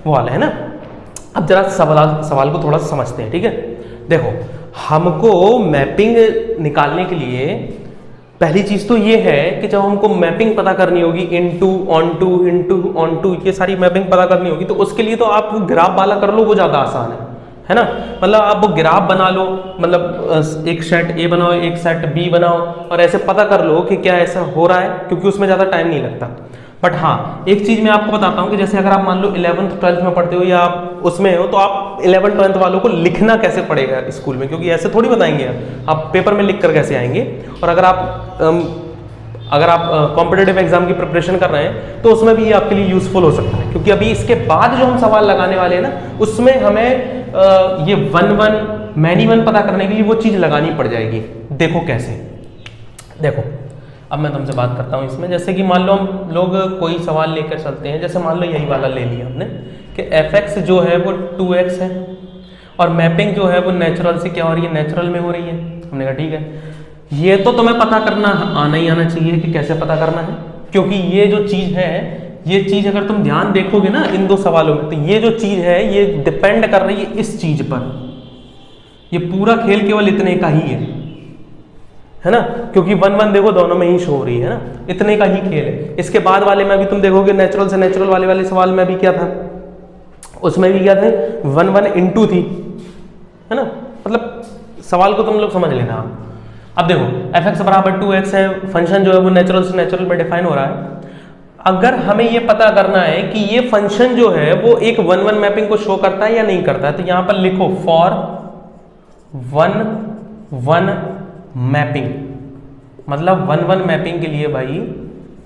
वो वाला है ना। अब जरा सवाल को थोड़ा सा समझते हैं, ठीक है। देखो, हमको मैपिंग निकालने के लिए पहली चीज तो ये है कि जब हमको मैपिंग पता करनी होगी, इनटू ऑन टू ये सारी मैपिंग पता करनी होगी, तो उसके लिए तो आप वो ग्राफ वाला कर लो, वो ज़्यादा आसान है ना। मतलब आप वो ग्राफ बना लो, मतलब एक सेट ए बनाओ, एक सेट बी बनाओ, और ऐसे पता कर लो कि क्या ऐसा हो रहा है, क्योंकि उसमें ज़्यादा टाइम नहीं लगता। बट हाँ, एक चीज़ मैं आपको बताता हूँ कि जैसे अगर आप मान लो 11th 12th में पढ़ते हो या आप उसमें हो, तो आप 11th 12th वालों को लिखना कैसे पड़ेगा स्कूल में, क्योंकि ऐसे थोड़ी बताएंगे आप पेपर में लिख कर कैसे आएंगे। और अगर आप कॉम्पिटिटिव एग्जाम की प्रिपरेशन कर रहे हैं तो उसमें भी ये आपके लिए यूजफुल हो सकता है, क्योंकि अभी इसके बाद जो हम सवाल लगाने वाले हैं ना, उसमें हमें ये 1 1 मैनी 1 पता करने के लिए वो चीज़ लगानी पड़ जाएगी। देखो कैसे, देखो अब मैं तुमसे बात करता हूँ इसमें। जैसे कि मान लो हम लोग कोई सवाल लेकर चलते हैं, जैसे मान लो यही वाला ले लिया हमने कि fx जो है वो 2x है, और मैपिंग जो है वो नेचुरल से क्या हो रही है, नेचुरल में हो रही है। हमने कहा ठीक है, ये तो तुम्हें पता करना आना ही आना चाहिए कि कैसे पता करना है, क्योंकि ये जो चीज़ है, ये चीज़ अगर तुम ध्यान देखोगे ना इन 2 सवालों में, तो ये जो चीज़ है ये डिपेंड कर रही है इस चीज़ पर। ये पूरा खेल केवल इतने का ही है ना, क्योंकि 1 1 देखो दोनों में ही शो हो रही है ना, इतने का ही खेल है। इसके बाद वाले में भी तुम देखोगे नेचुरल से नेचुरल वाले सवाल में भी क्या था, उसमें भी क्या थे, 1 1 इनटू थी, है ना। मतलब सवाल को तुम लोग समझ लेना। अब देखो fx बराबर 2x है, फंक्शन जो है वो नेचुरल से नेचुरल में डिफाइन हो रहा है। अगर हमें ये पता करना है कि ये फंक्शन जो है वो एक 1 1 मैपिंग को शो करता है या नहीं करता है, तो यहां पर लिखो फॉर 1 1 मैपिंग, मतलब 1 1 मैपिंग के लिए भाई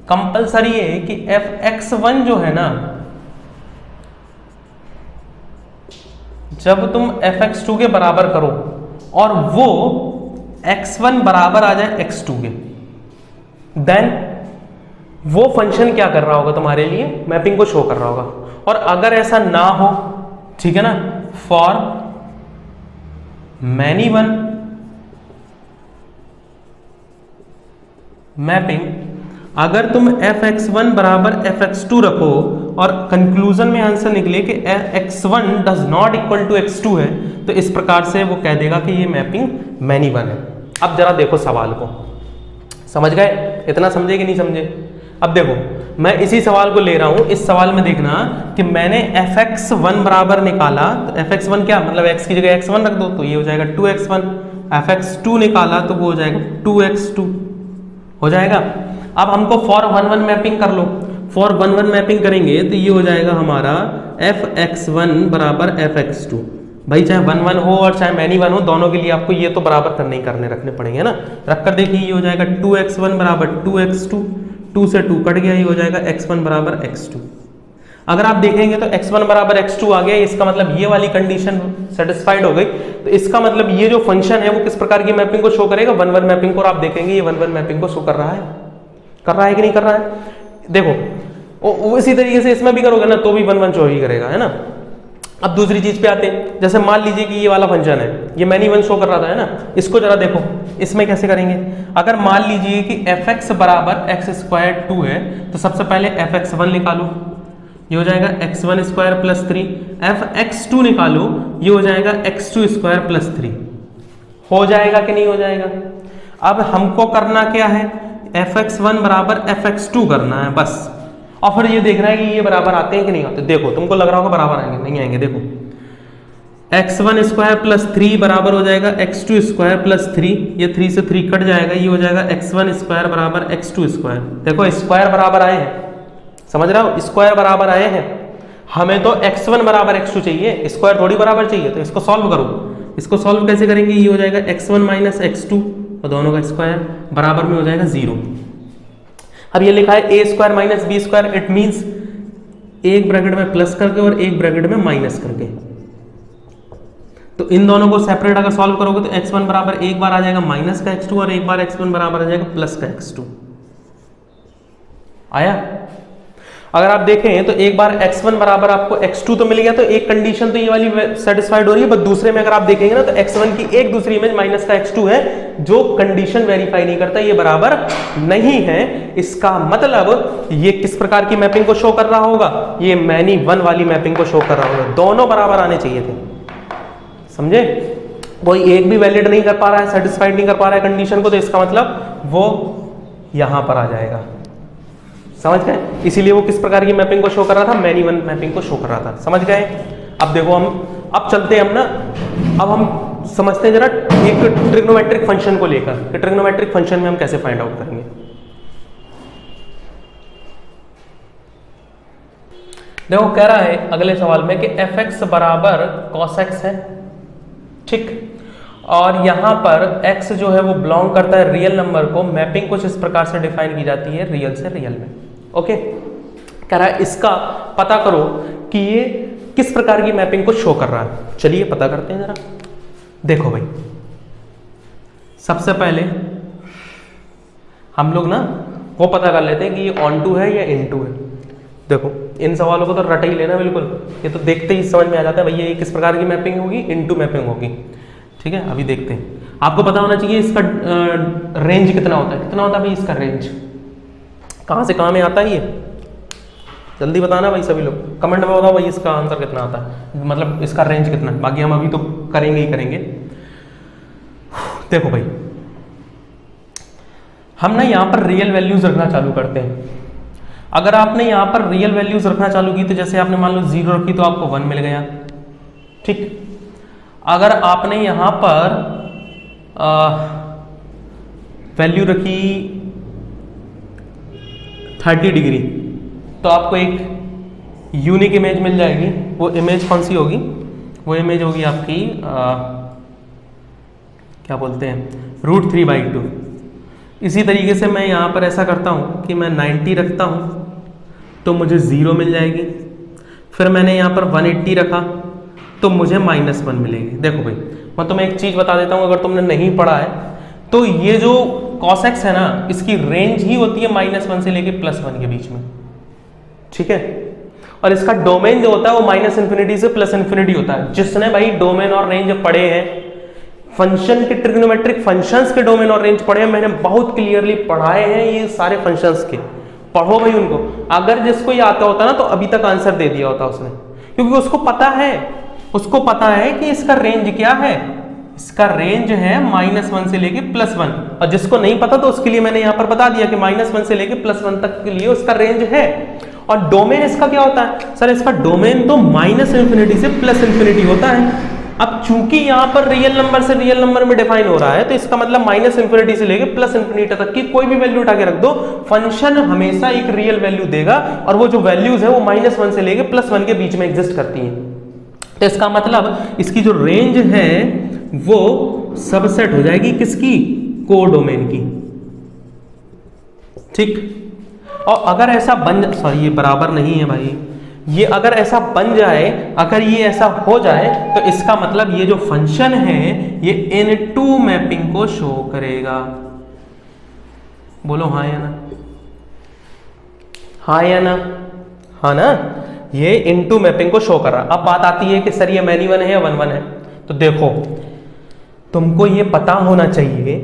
कंपलसरी है कि fx1 जो है ना, जब तुम fx2 के बराबर करो और वो x1 बराबर आ जाए x2 के, देन वो फंक्शन क्या कर रहा होगा तुम्हारे लिए, मैपिंग को शो कर रहा होगा। और अगर ऐसा ना हो, ठीक है ना, फॉर मैनी वन मैपिंग, अगर तुम fx1 बराबर fx2 रखो और कंक्लूजन में आंसर निकले कि x1 does not equal to x2 है, तो इस प्रकार से वो कह देगा कि ये मैपिंग मैनी वन है। अब जरा देखो सवाल को, समझ गए? इतना समझे कि नहीं समझे? अब देखो मैं इसी सवाल को ले रहा हूं। इस सवाल में देखना कि मैंने fx1 बराबर निकाला, तो fx1 क्या मतलब x की जगह x1 रख दो तो ये हो जाएगा 2x1, fx2 निकाला तो वो हो जाएगा 2x2 हो जाएगा। अब हमको फॉर 1 1 मैपिंग कर लो, फॉर 1 1 मैपिंग करेंगे तो ये हो जाएगा हमारा fx1 बराबर fx2। भाई चाहे 1 1 हो और चाहे मैनी वन हो, दोनों के लिए आपको ये तो बराबर करने ही करने रखने पड़ेंगे ना। रख कर देखिए, ये हो जाएगा 2x1 बराबर 2x2, 2 से 2 कट गया, ये हो जाएगा x1 बराबर x2। अगर आप देखेंगे तो x1 बराबर x2 आ गया, इसका मतलब ये वाली कंडीशन सेटिस्फाइड हो गई। तो इसका मतलब ये जो फंक्शन है वो किस प्रकार की मैपिंग को शो करेगा, 1 1 मैपिंग को। और आप देखेंगे ये 1 1 मैपिंग को शो कर रहा है कि नहीं कर रहा है? देखो इसी तरीके से इसमें भी करोगे ना तो भी 1 1 शो ही करेगा, है ना। अब दूसरी चीज पे आते हैं, जैसे मान लीजिए कि ये वाला फंक्शन है, ये मैनी वन शो कर रहा था, है ना। इसको जरा देखो, इसमें कैसे करेंगे। अगर मान लीजिए कि fx बराबर x² 2 है, तो सबसे पहले fx1 निकालो, ये हो जाएगा x1 स्क्वायर प्लस 3। fx2 निकालो, ये हो जाएगा x2 स्क्वायर प्लस 3। हो जाएगा कि नहीं हो जाएगा? अब हमको करना क्या है, fx1 बराबर fx2 करना है बस। और फिर ये देखना है कि ये बराबर आते हैं कि नहीं आते। देखो तुमको लग रहा होगा बराबर आएंगे, नहीं आएंगे। देखो x1 स्क्वायर प्लस 3 बराबर हो जाएगा x2 स्क्वायर प्लस 3, ये 3 से 3 कट जाएगा, ये हो जाएगा x1 स्क्वायर बराबर x2 स्क्वायर। देखो स्क्वायर बराबर आए हैं, समझ रहा हो, स्क्वायर बराबर आए हैं। हमें तो x1 बराबर x2 चाहिए, स्क्वायर थोड़ी बराबर चाहिए। तो इसको सॉल्व करो, इसको सॉल्व कैसे करेंगे, ये हो जाएगा x1 माइनस x2 और दोनों का स्क्वायर बराबर में हो जाएगा 0। अब ये लिखा है a square minus B square, it means एक ब्रैकेट में प्लस करके और एक ब्रैकेट में माइनस करके। तो इन दोनों को सेपरेट अगर सॉल्व करोगे तो x1 बराबर एक बार आ जाएगा माइनस का x2 और एक बार x1 बराबर आ जाएगा प्लस का x2। आया? अगर आप देखें तो एक बार x1 बराबर आपको x2 तो मिल गया, तो एक कंडीशन तो ये वाली सेटिस्फाइड हो रही है। बट दूसरे में अगर आप देखेंगे ना तो x1 की एक दूसरी इमेज माइनस का x2 है, जो कंडीशन वेरीफाई नहीं करता, ये बराबर नहीं है। इसका मतलब ये किस प्रकार की मैपिंग को शो कर रहा होगा, ये मैनी वन वाली मैपिंग को शो कर रहा होगा। दोनों बराबर आने चाहिए थे, समझे। कोई एक भी वैलिड नहीं कर पा रहा है, सेटिस्फाइड नहीं कर पा रहा है कंडीशन को, तो इसका मतलब वो यहां पर आ जाएगा, समझ गए। इसीलिए वो किस प्रकार की मैपिंग को शो कर रहा था, मैनी वन मैपिंग को शो कर रहा था, समझ गए। अब देखो अब चलते हैं हम ना, अब हम समझते हैं जरा एक ट्रिग्नोमेट्रिक फंक्शन को लेकर कि ट्रिग्नोमेट्रिक फंक्शन में हम कैसे फाइंड आउट करेंगे। देखो कह रहा है अगले सवाल में कि fx बराबर cos x है, ठीक। और यहां पर x जो है वो बिलोंग करता है रियल नंबर को। मैपिंग कुछ इस प्रकार से डिफाइन की जाती है, रियल से रियल में। ओके, कह रहा है इसका पता करो कि ये किस प्रकार की मैपिंग को शो कर रहा है। चलिए पता करते हैं जरा। देखो भाई, सबसे पहले हम लोग ना वो पता कर लेते हैं कि ये ऑन टू है या इन टू है। देखो इन सवालों को तो रट ही लेना बिल्कुल, ये तो देखते ही समझ में आ जाता है भैया ये किस प्रकार की मैपिंग होगी, इन टू मैपिंग होगी, ठीक है। अभी देखते हैं, आपको पता होना चाहिए इसका रेंज कितना होता है। कितना होता है भाई इसका रेंज, कहाँ से कहाँ में आता है ये, जल्दी बताना भाई सभी लोग, कमेंट में बताओ भाई इसका आंसर कितना आता है, मतलब इसका रेंज कितना है। बाकी हम अभी तो करेंगे ही करेंगे। देखो भाई, हम ना यहाँ पर रियल वैल्यूज रखना चालू करते हैं। अगर आपने यहाँ पर रियल वैल्यूज रखना चालू की, तो जैसे आपने मान लो 0 रखी तो आपको 1 मिल गया, ठीक। अगर आपने यहाँ पर वैल्यू रखी 30 डिग्री, तो आपको एक यूनिक इमेज मिल जाएगी। वो इमेज कौन सी होगी, वो इमेज होगी आपकी क्या बोलते हैं, √3/2। इसी तरीके से मैं यहाँ पर ऐसा करता हूँ कि मैं 90 रखता हूँ तो मुझे 0 मिल जाएगी। फिर मैंने यहाँ पर 180 रखा तो मुझे -1 मिलेगी। देखो भाई, मैं तुम्हें एक चीज़ बता देता हूँ, अगर तुमने नहीं पढ़ा है तो ये जो cos x है ना, इसकी रेंज ही होती है -1 से लेके +1 के बीच में, ठीक है। और इसका डोमेन जो होता है वो -∞ से +∞ होता है। जिसने भाई डोमेन और रेंज पढ़े हैं, फंक्शन के ट्रिग्नोमेट्रिक फंक्शंस के डोमेन और रेंज पढ़े हैं, मैंने बहुत क्लियरली पढ़ाए हैं ये सारे फंक्शंस के, पढ़ो भाई उनको। अगर जिसको ये आता होता ना तो अभी तक आंसर दे दिया होता उसने, क्योंकि उसको पता है कि इसका रेंज क्या है। इसका रेंज है -1 से लेके +1, और जिसको नहीं पता तो उसके लिए मैंने यहां पर बता दिया कि -1 से लेके +1 तक के लिए उसका रेंज है। और डोमेन इसका क्या होता है? सर इसका डोमेन तो -∞ से +∞ होता है। अब चूंकि यहां पर रियल नंबर से रियल नंबर में डिफाइन हो रहा है, तो इसका मतलब -∞ से लेके +∞ तक की कोई भी वैल्यू उठा के रख दो, फंक्शन हमेशा एक रियल वैल्यू देगा, और वो जो वैल्यूज है वो -1 से लेके +1 के बीच में एग्जिस्ट करती हैं। तो इसका मतलब इसकी जो रेंज है वो सबसेट हो जाएगी किसकी? कोडोमेन की, ठीक। और अगर ऐसा सॉरी ये बराबर नहीं है भाई, ये अगर ऐसा बन जाए, अगर ये ऐसा हो जाए, तो इसका मतलब ये जो फंक्शन है ये इनटू मैपिंग को शो करेगा। बोलो हाँ या ना? हाँ या ना? हाँ ना, ये इनटू मैपिंग को शो कर रहा। अब बात आती है कि सर ये मैनी वन है या वन वन है। तो देखो, तुमको ये पता होना चाहिए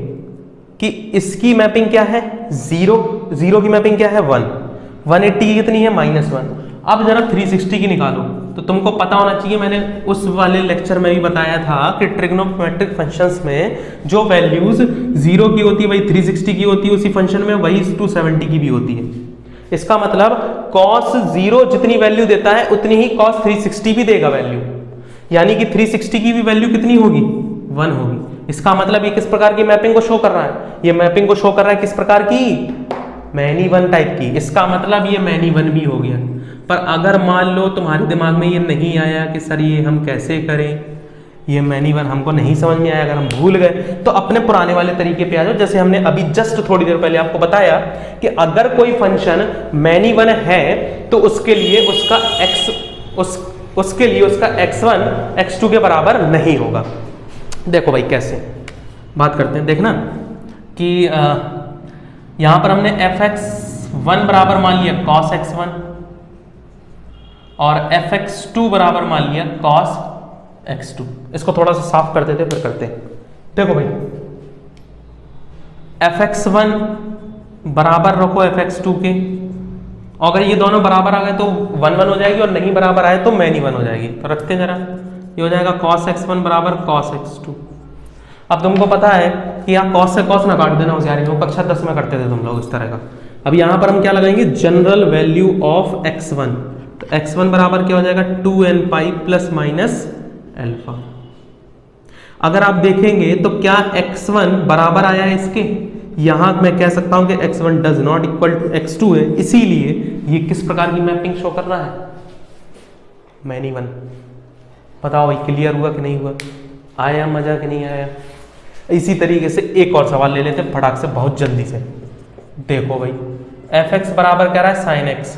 कि इसकी मैपिंग क्या है? 0 की मैपिंग क्या है? 1। 180 की कितनी है? -1। अब जरा 360 की निकालो, तो तुमको पता होना चाहिए, मैंने उस वाले लेक्चर में भी बताया था कि ट्रिग्नोमेट्रिक फंक्शंस में जो वैल्यूज 0 की होती है वही 360 की होती है, उसी फंक्शन में वही 270 की भी होती है। इसका मतलब cos 0 जितनी वैल्यू देता है उतनी ही cos 360 भी देगा वैल्यू, यानी कि 360 की भी वैल्यू कितनी होगी? 1 होगी। इसका मतलब ये किस प्रकार की मैपिंग को शो कर रहा है? ये मैपिंग को शो कर रहा है किस प्रकार की? मैनी वन टाइप की। इसका मतलब ये मैनी वन भी हो गया। पर अगर मान लो तुम्हारे दिमाग में ये नहीं आया कि सर ये हम कैसे करें, ये मैनी वन हमको नहीं समझ में आया, अगर हम भूल गए, तो अपने पुराने वाले तरीके पे आ जाओ। जैसे हमने अभी जस्ट थोड़ी देर पहले आपको बताया कि अगर कोई फंक्शन मैनी वन है तो उसके लिए उसका x1 x2 के बराबर नहीं होगा। देखो भाई कैसे बात करते हैं, देखना कि यहां पर हमने fx1 बराबर मान लिया cos x1 और fx2 बराबर मान लिया cos x2। इसको थोड़ा सा साफ करते थे फिर करते हैं। देखो भाई, fx1 बराबर रखो fx2 के, अगर ये दोनों बराबर आ गए तो 1 1 हो जाएगी, और नहीं बराबर आए तो मैनी वन हो जाएगी। तो रखते हैं जरा, ये हो जाएगा cos x1 बराबर cos x2। अब तुमको पता है कि यहाँ cos से cos ना काट देना होशियारी में, कक्षा 10 में करते थे तुम लोग इस तरह का। अब यहाँ पर हम क्या लगाएंगे? General value of x1। तो x1 बराबर क्या हो जाएगा? 2n pi plus minus alpha. अगर आप देखेंगे तो क्या x1 बराबर आया है इसके? यहां मैं कह सकता हूं कि x1 does not equal to x2 है, इसीलिए ये किस प्रकार की मैपिंग शो कर रहा है? Many one. बताओ भाई क्लियर हुआ कि नहीं हुआ? आया मजा कि नहीं आया? इसी तरीके से एक और सवाल ले लेते हैं फटाक से, बहुत जल्दी से। देखो भाई, fx बराबर कह रहा है sin x,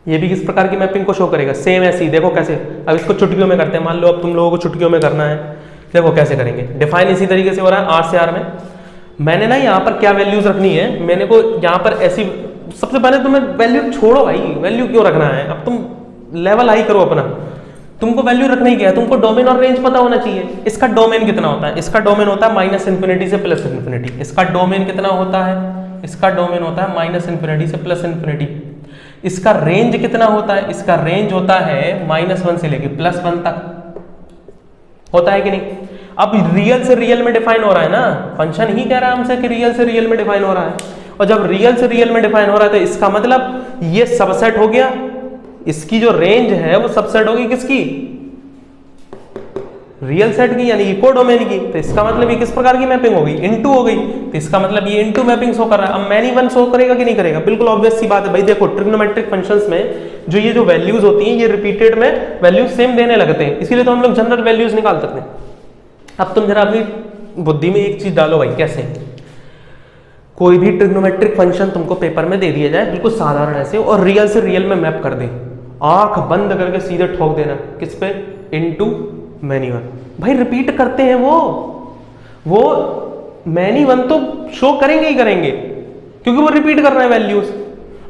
ये भी किस प्रकार की मैपिंग को शो करेगा? सेम ऐसी। देखो कैसे, अब इसको चुटकियों में करते हैं। मान लो अब तुम लोगों को चुटकियों में करना है, देखो कैसे करेंगे। डिफाइन इसी तरीके से हो रहा है r से r में। मैंने ना यहाँ पर क्या वैल्यूज रखनी है, मैंने को यहाँ पर ऐसी, सबसे पहले तुम्हें वैल्यू छोड़ो भाई, वैल्यू क्यों रखना है, अब तुम लेवल हाई करो अपना। तुमको वैल्यू रखना ही क्या है, तुमको डोमेन और रेंज पता होना चाहिए। इसका डोमेन कितना होता है? इसका डोमेन होता है -∞ से +∞। इसका डोमेन कितना होता है? इसका डोमेन होता है -∞ से +∞। इसका रेंज कितना होता है? इसका रेंज होता है -1 से लेके +1 तक, होता है कि नहीं? अब रियल से रियल में डिफाइन हो रहा है ना, फंक्शन ही कह रहा है हमसे कि रियल से रियल में डिफाइन हो रहा है। और जब रियल से रियल में डिफाइन हो रहा है तो इसका मतलब ये सबसेट हो गया, इसकी जो रेंज है वो सबसेट होगी किसकी? रियल सेट की, यानी कोडोमेन की। तो इसका मतलब ये किस प्रकार की मैपिंग होगी? इनटू हो गई। तो इसका मतलब ये इनटू मैपिंग शो कर रहा है। अब मैनी वन शो करेगा कि नहीं करेगा? बिल्कुल ऑब्वियस सी बात है भाई। देखो ट्रिग्नोमेट्रिक फंक्शंस में जो ये जो वैल्यूज होती हैं ये रिपीटेड में वैल्यूज सेम देने लगते हैं, इसीलिए तो हम लोग जनरल वैल्यूज निकाल सकते हैं। अब तुम जरा अपनी बुद्धि में एक चीज डालो भाई, कैसे कोई भी ट्रिग्नोमेट्रिक फंक्शन तुमको पेपर में दे दिया जाए बिल्कुल साधारण ऐसे, और रियल से रियल में मैप कर दे, आंख बंद करके सीधे ठोक देना किस पे? Into many one. भाई रिपीट करते हैं वो मैनी वन तो शो करेंगे ही करेंगे, क्योंकि वो रिपीट कर रहे हैं वैल्यूज।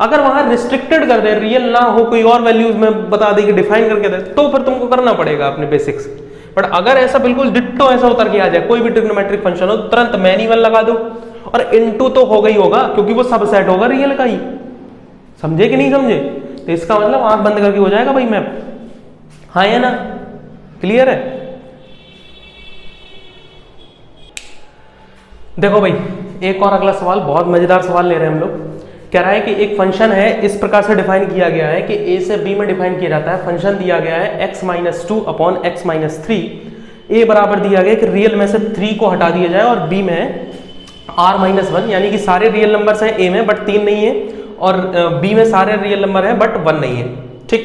अगर वहां रिस्ट्रिक्टेड कर दे, रियल ना हो, कोई और वैल्यूज में बता दे कि डिफाइन करके दे, तो फिर तुमको करना पड़ेगा अपने बेसिक्स। बट अगर ऐसा बिल्कुल डिट्टो ऐसा उतर के आ जाए, कोई भी ट्रिग्नोमेट्रिक फंक्शन हो, तुरंत मैनी वन लगा दो, और इनटू तो होगा ही होगा, क्योंकि वो सबसेट होगा रियल का ही। समझे कि नहीं समझे? तो इसका मतलब आंख बंद करके हो जाएगा भाई मैप। हाँ या ना? क्लियर है? देखो भाई, एक और अगला सवाल, बहुत मजेदार सवाल ले रहे हैं हम लोग। कह रहा है कि एक फंक्शन है, इस प्रकार से डिफाइन किया गया है कि a से b में डिफाइन किया जाता है। फंक्शन दिया गया है x minus 2 upon x minus 3। a बराबर दिया गया कि रियल में से 3 को हटा दिया जाए, और b में r माइनस 1, यानी कि सारे रियल नंबर्स हैं a में बट 3 नहीं है, और b में सारे रियल नंबर हैं बट 1 नहीं है। ठीक,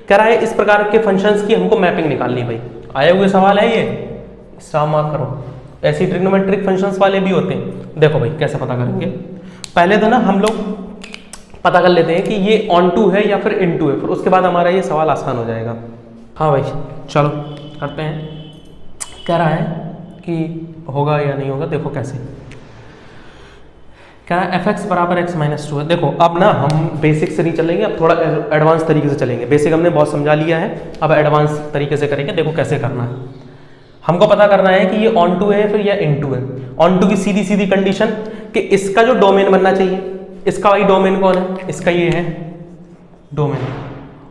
कह रहा है इस प्रकार के फंक्शंस की हमको मैपिंग निकालनी। भाई आए हुए सवाल है ये, स्टार मार्क करो। ऐसी ट्रिग्नोमेट्रिक फंक्शंस वाले भी होते हैं। देखो भाई कैसे पता करेंगे, पहले तो ना हम लोग पता कर लेते हैं कि ये ऑन टू है या फिर इन टू है, फिर उसके बाद हमारा ये सवाल आसान हो जाएगा। हाँ भाई चलो करते हैं। कह रहा है कि होगा या नहीं होगा, देखो कैसे। कह रहा है fx बराबर x माइनस 2 है। देखो अब ना हम बेसिक से नहीं चलेंगे, अब थोड़ा एडवांस तरीके से चलेंगे। बेसिक हमने बहुत समझा लिया है, अब एडवांस तरीके से करेंगे। देखो कैसे करना है। हमको पता करना है कि ये ऑन टू है फिर या इन टू है। ऑन टू की सीधी सीधी कंडीशन कि इसका जो डोमेन बनना चाहिए, इसका भाई डोमेन कौन है, इसका ये है डोमेन,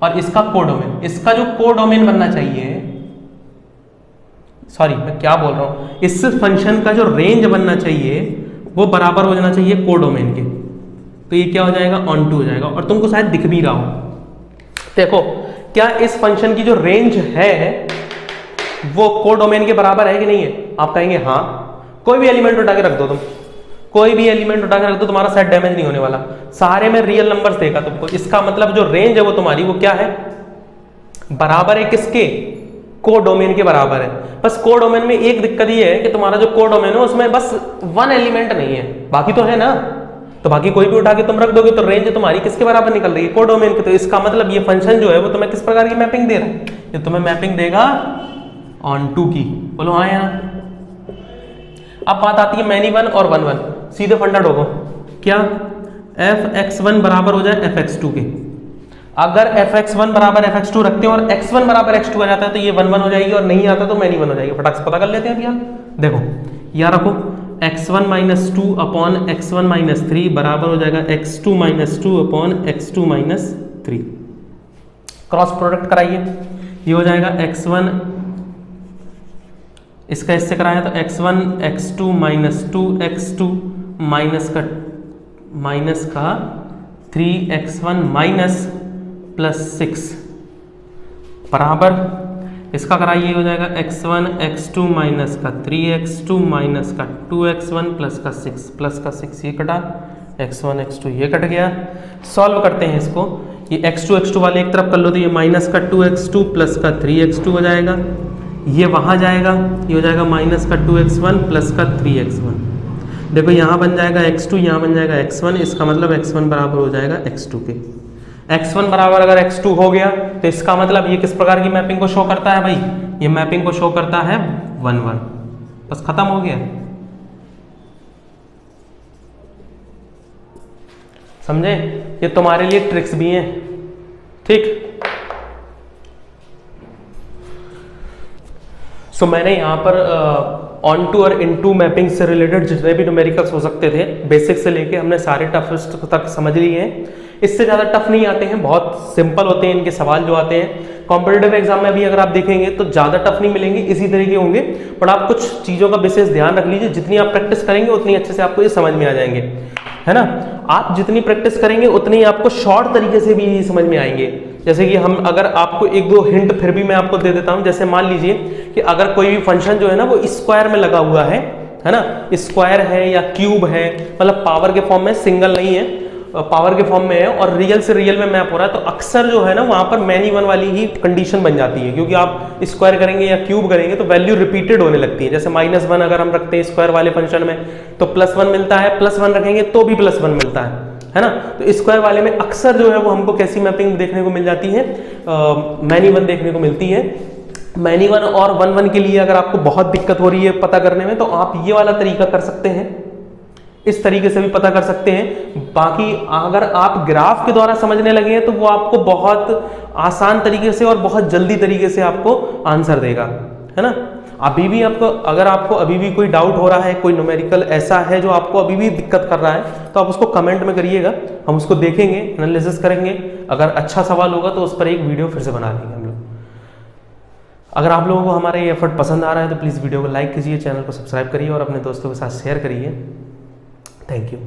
और इसका कोडोमेन, इसका जो कोडोमेन बनना चाहिए, सॉरी मैं क्या बोल रहा हूं, इस फंक्शन का जो रेंज बनना चाहिए वो बराबर हो जाना चाहिए कोडोमेन के। तो ये क्या हो जाएगा, ऑन टू हो जाएगा। और तुमको शायद दिख भी रहा हो, देखो क्या इस फंक्शन की जो रेंज है वो कोडोमेन के बराबर है कि नहीं है? आप कहेंगे हाँ। कोई भी एलिमेंट उठा के रख दो, तुम कोई भी एलिमेंट उठा के रख दो, तुम्हारा सेट डैमेज नहीं होने वाला। सारे में रियल नंबर्स देगा तुमको, इसका मतलब जो रेंज है वो तुम्हारी वो क्या है, बराबर है किसके, कोडोमेन के बराबर है। बस कोडोमेन में एक दिक्कत ये है कि तुम्हारा जो कोडोमेन है उसमें बस 1 एलिमेंट नहीं है, बाकी तो है ना। तो बाकी कोई भी उठा के तुम रख दोगे तो रेंज तुम्हारी किसके बराबर निकल रही है, कोडोमेन के। तो इसका मतलब ये फंक्शन जो है वो तुम्हें किस प्रकार की मैपिंग दे रहा है, ये तुम्हें मैपिंग देगा ऑन टू की। बोलो हाँ या ना। अब बात आती है मैनी वन और वन वन, सीधे फंडा ठोको। क्या fx1 बराबर हो जाए fx2 के। अगर fx1 बराबर fx2 रखते हैं और x1 बराबर x2 आ जाता है तो ये 1 1 हो जाएगी, और नहीं आता तो मैनी वन हो जाएगी। फटाक से पता कर लेते हैं भैया। देखो यहाँ रखो, x1 minus 2 upon x1 minus 3 बराबर हो जाएगा x2 minus 2 upon x2 minus 3। Cross product कराइए, ये हो जाएगा x1, इसका इससे कराया तो x1 x2 minus 2 x2 minus का 3x1 माइनस प्लस 6 बराबर, इसका कराइए हो जाएगा x1 x2 माइनस का 3x2 माइनस का 2x1 प्लस का 6 ये कटा, x1 x2 ये कट गया। सॉल्व करते हैं इसको, ये x2 वाले एक तरफ कर लो तो ये माइनस का 2x2 प्लस का 3x2 हो जाएगा, ये वहाँ जाएगा, ये हो जाएगा माइनस का 2x1 प्लस का 3x1। देखो यहाँ बन जाएगा x2, यहाँ बन जाएगा x1, इसका मतलब x1 बराबर हो जाएगा x2 के। x1 बराबर अगर x2 हो गया तो इसका मतलब ये किस प्रकार की मैपिंग को शो करता है भाई, ये मैपिंग को शो करता है 1 1। बस खत्म हो गया। समझे? ये तुम्हारे लिए ट्रिक्स भी हैं, ठीक। सो मैंने यहाँ पर ऑन टू और इन टू मैपिंग से रिलेटेड जितने भी न्यूमेरिकल्स हो सकते थे बेसिक से लेके हमने सारे टफेस्ट तक समझ लिए हैं। इससे ज़्यादा टफ नहीं आते हैं, बहुत सिंपल होते हैं इनके सवाल जो आते हैं। कॉम्पिटिटिव एग्जाम में भी अगर आप देखेंगे तो ज़्यादा टफ नहीं मिलेंगे, इसी तरीके होंगे। बट आप कुछ चीज़ों का विशेष ध्यान रख लीजिए, जितनी आप प्रैक्टिस करेंगे उतनी अच्छे से आपको ये समझ में आ जाएंगे, है ना। आप जितनी प्रैक्टिस करेंगे उतनी आपको शॉर्ट तरीके से भी समझ में आएंगे। जैसे कि हम अगर आपको एक दो हिंट फिर भी मैं आपको दे देता हूं। जैसे मान लीजिए कि अगर कोई भी फंक्शन जो है ना वो स्क्वायर में लगा हुआ है ना, स्क्वायर है या क्यूब है, मतलब पावर के फॉर्म में, सिंगल नहीं है, पावर के फॉर्म में है और रियल से रियल में मैप हो रहा है, तो अक्सर जो है ना वहां पर मैनी वन वाली ही कंडीशन बन जाती है। क्योंकि आप स्क्वायर करेंगे या क्यूब करेंगे तो वैल्यू रिपीटेड होने लगती है। जैसे -1 अगर हम रखते हैं स्क्वायर वाले फंक्शन में तो +1 मिलता है, +1 रखेंगे तो भी +1 मिलता है ना। तो स्क्वायर वाले में अक्सर जो है वो हमको कैसी मैपिंग देखने को मिल जाती है, मैनी वन देखने को मिलती है। मैनी वन और वन वन के लिए अगर आपको बहुत दिक्कत हो रही है पता करने में, तो आप ये वाला तरीका कर सकते हैं, इस तरीके से भी पता कर सकते हैं। बाकी अगर आप ग्राफ के द्वारा समझने लगे हैं तो वो आपको बहुत आसान तरीके से और बहुत जल्दी तरीके से आपको आंसर देगा, है ना। अभी भी आपको, अगर आपको अभी भी कोई डाउट हो रहा है, कोई न्यूमेरिकल ऐसा है जो आपको अभी भी दिक्कत कर रहा है, तो आप उसको कमेंट में करिएगा, हम उसको देखेंगे, एनालिसिस करेंगे। अगर अच्छा सवाल होगा तो उस पर एक वीडियो फिर से बना देंगे हम लोग। अगर आप लोगों को हमारा ये एफर्ट पसंद आ रहा है तो प्लीज़ वीडियो को लाइक कीजिए, चैनल को सब्सक्राइब करिए और अपने दोस्तों के साथ शेयर करिए। Thank you.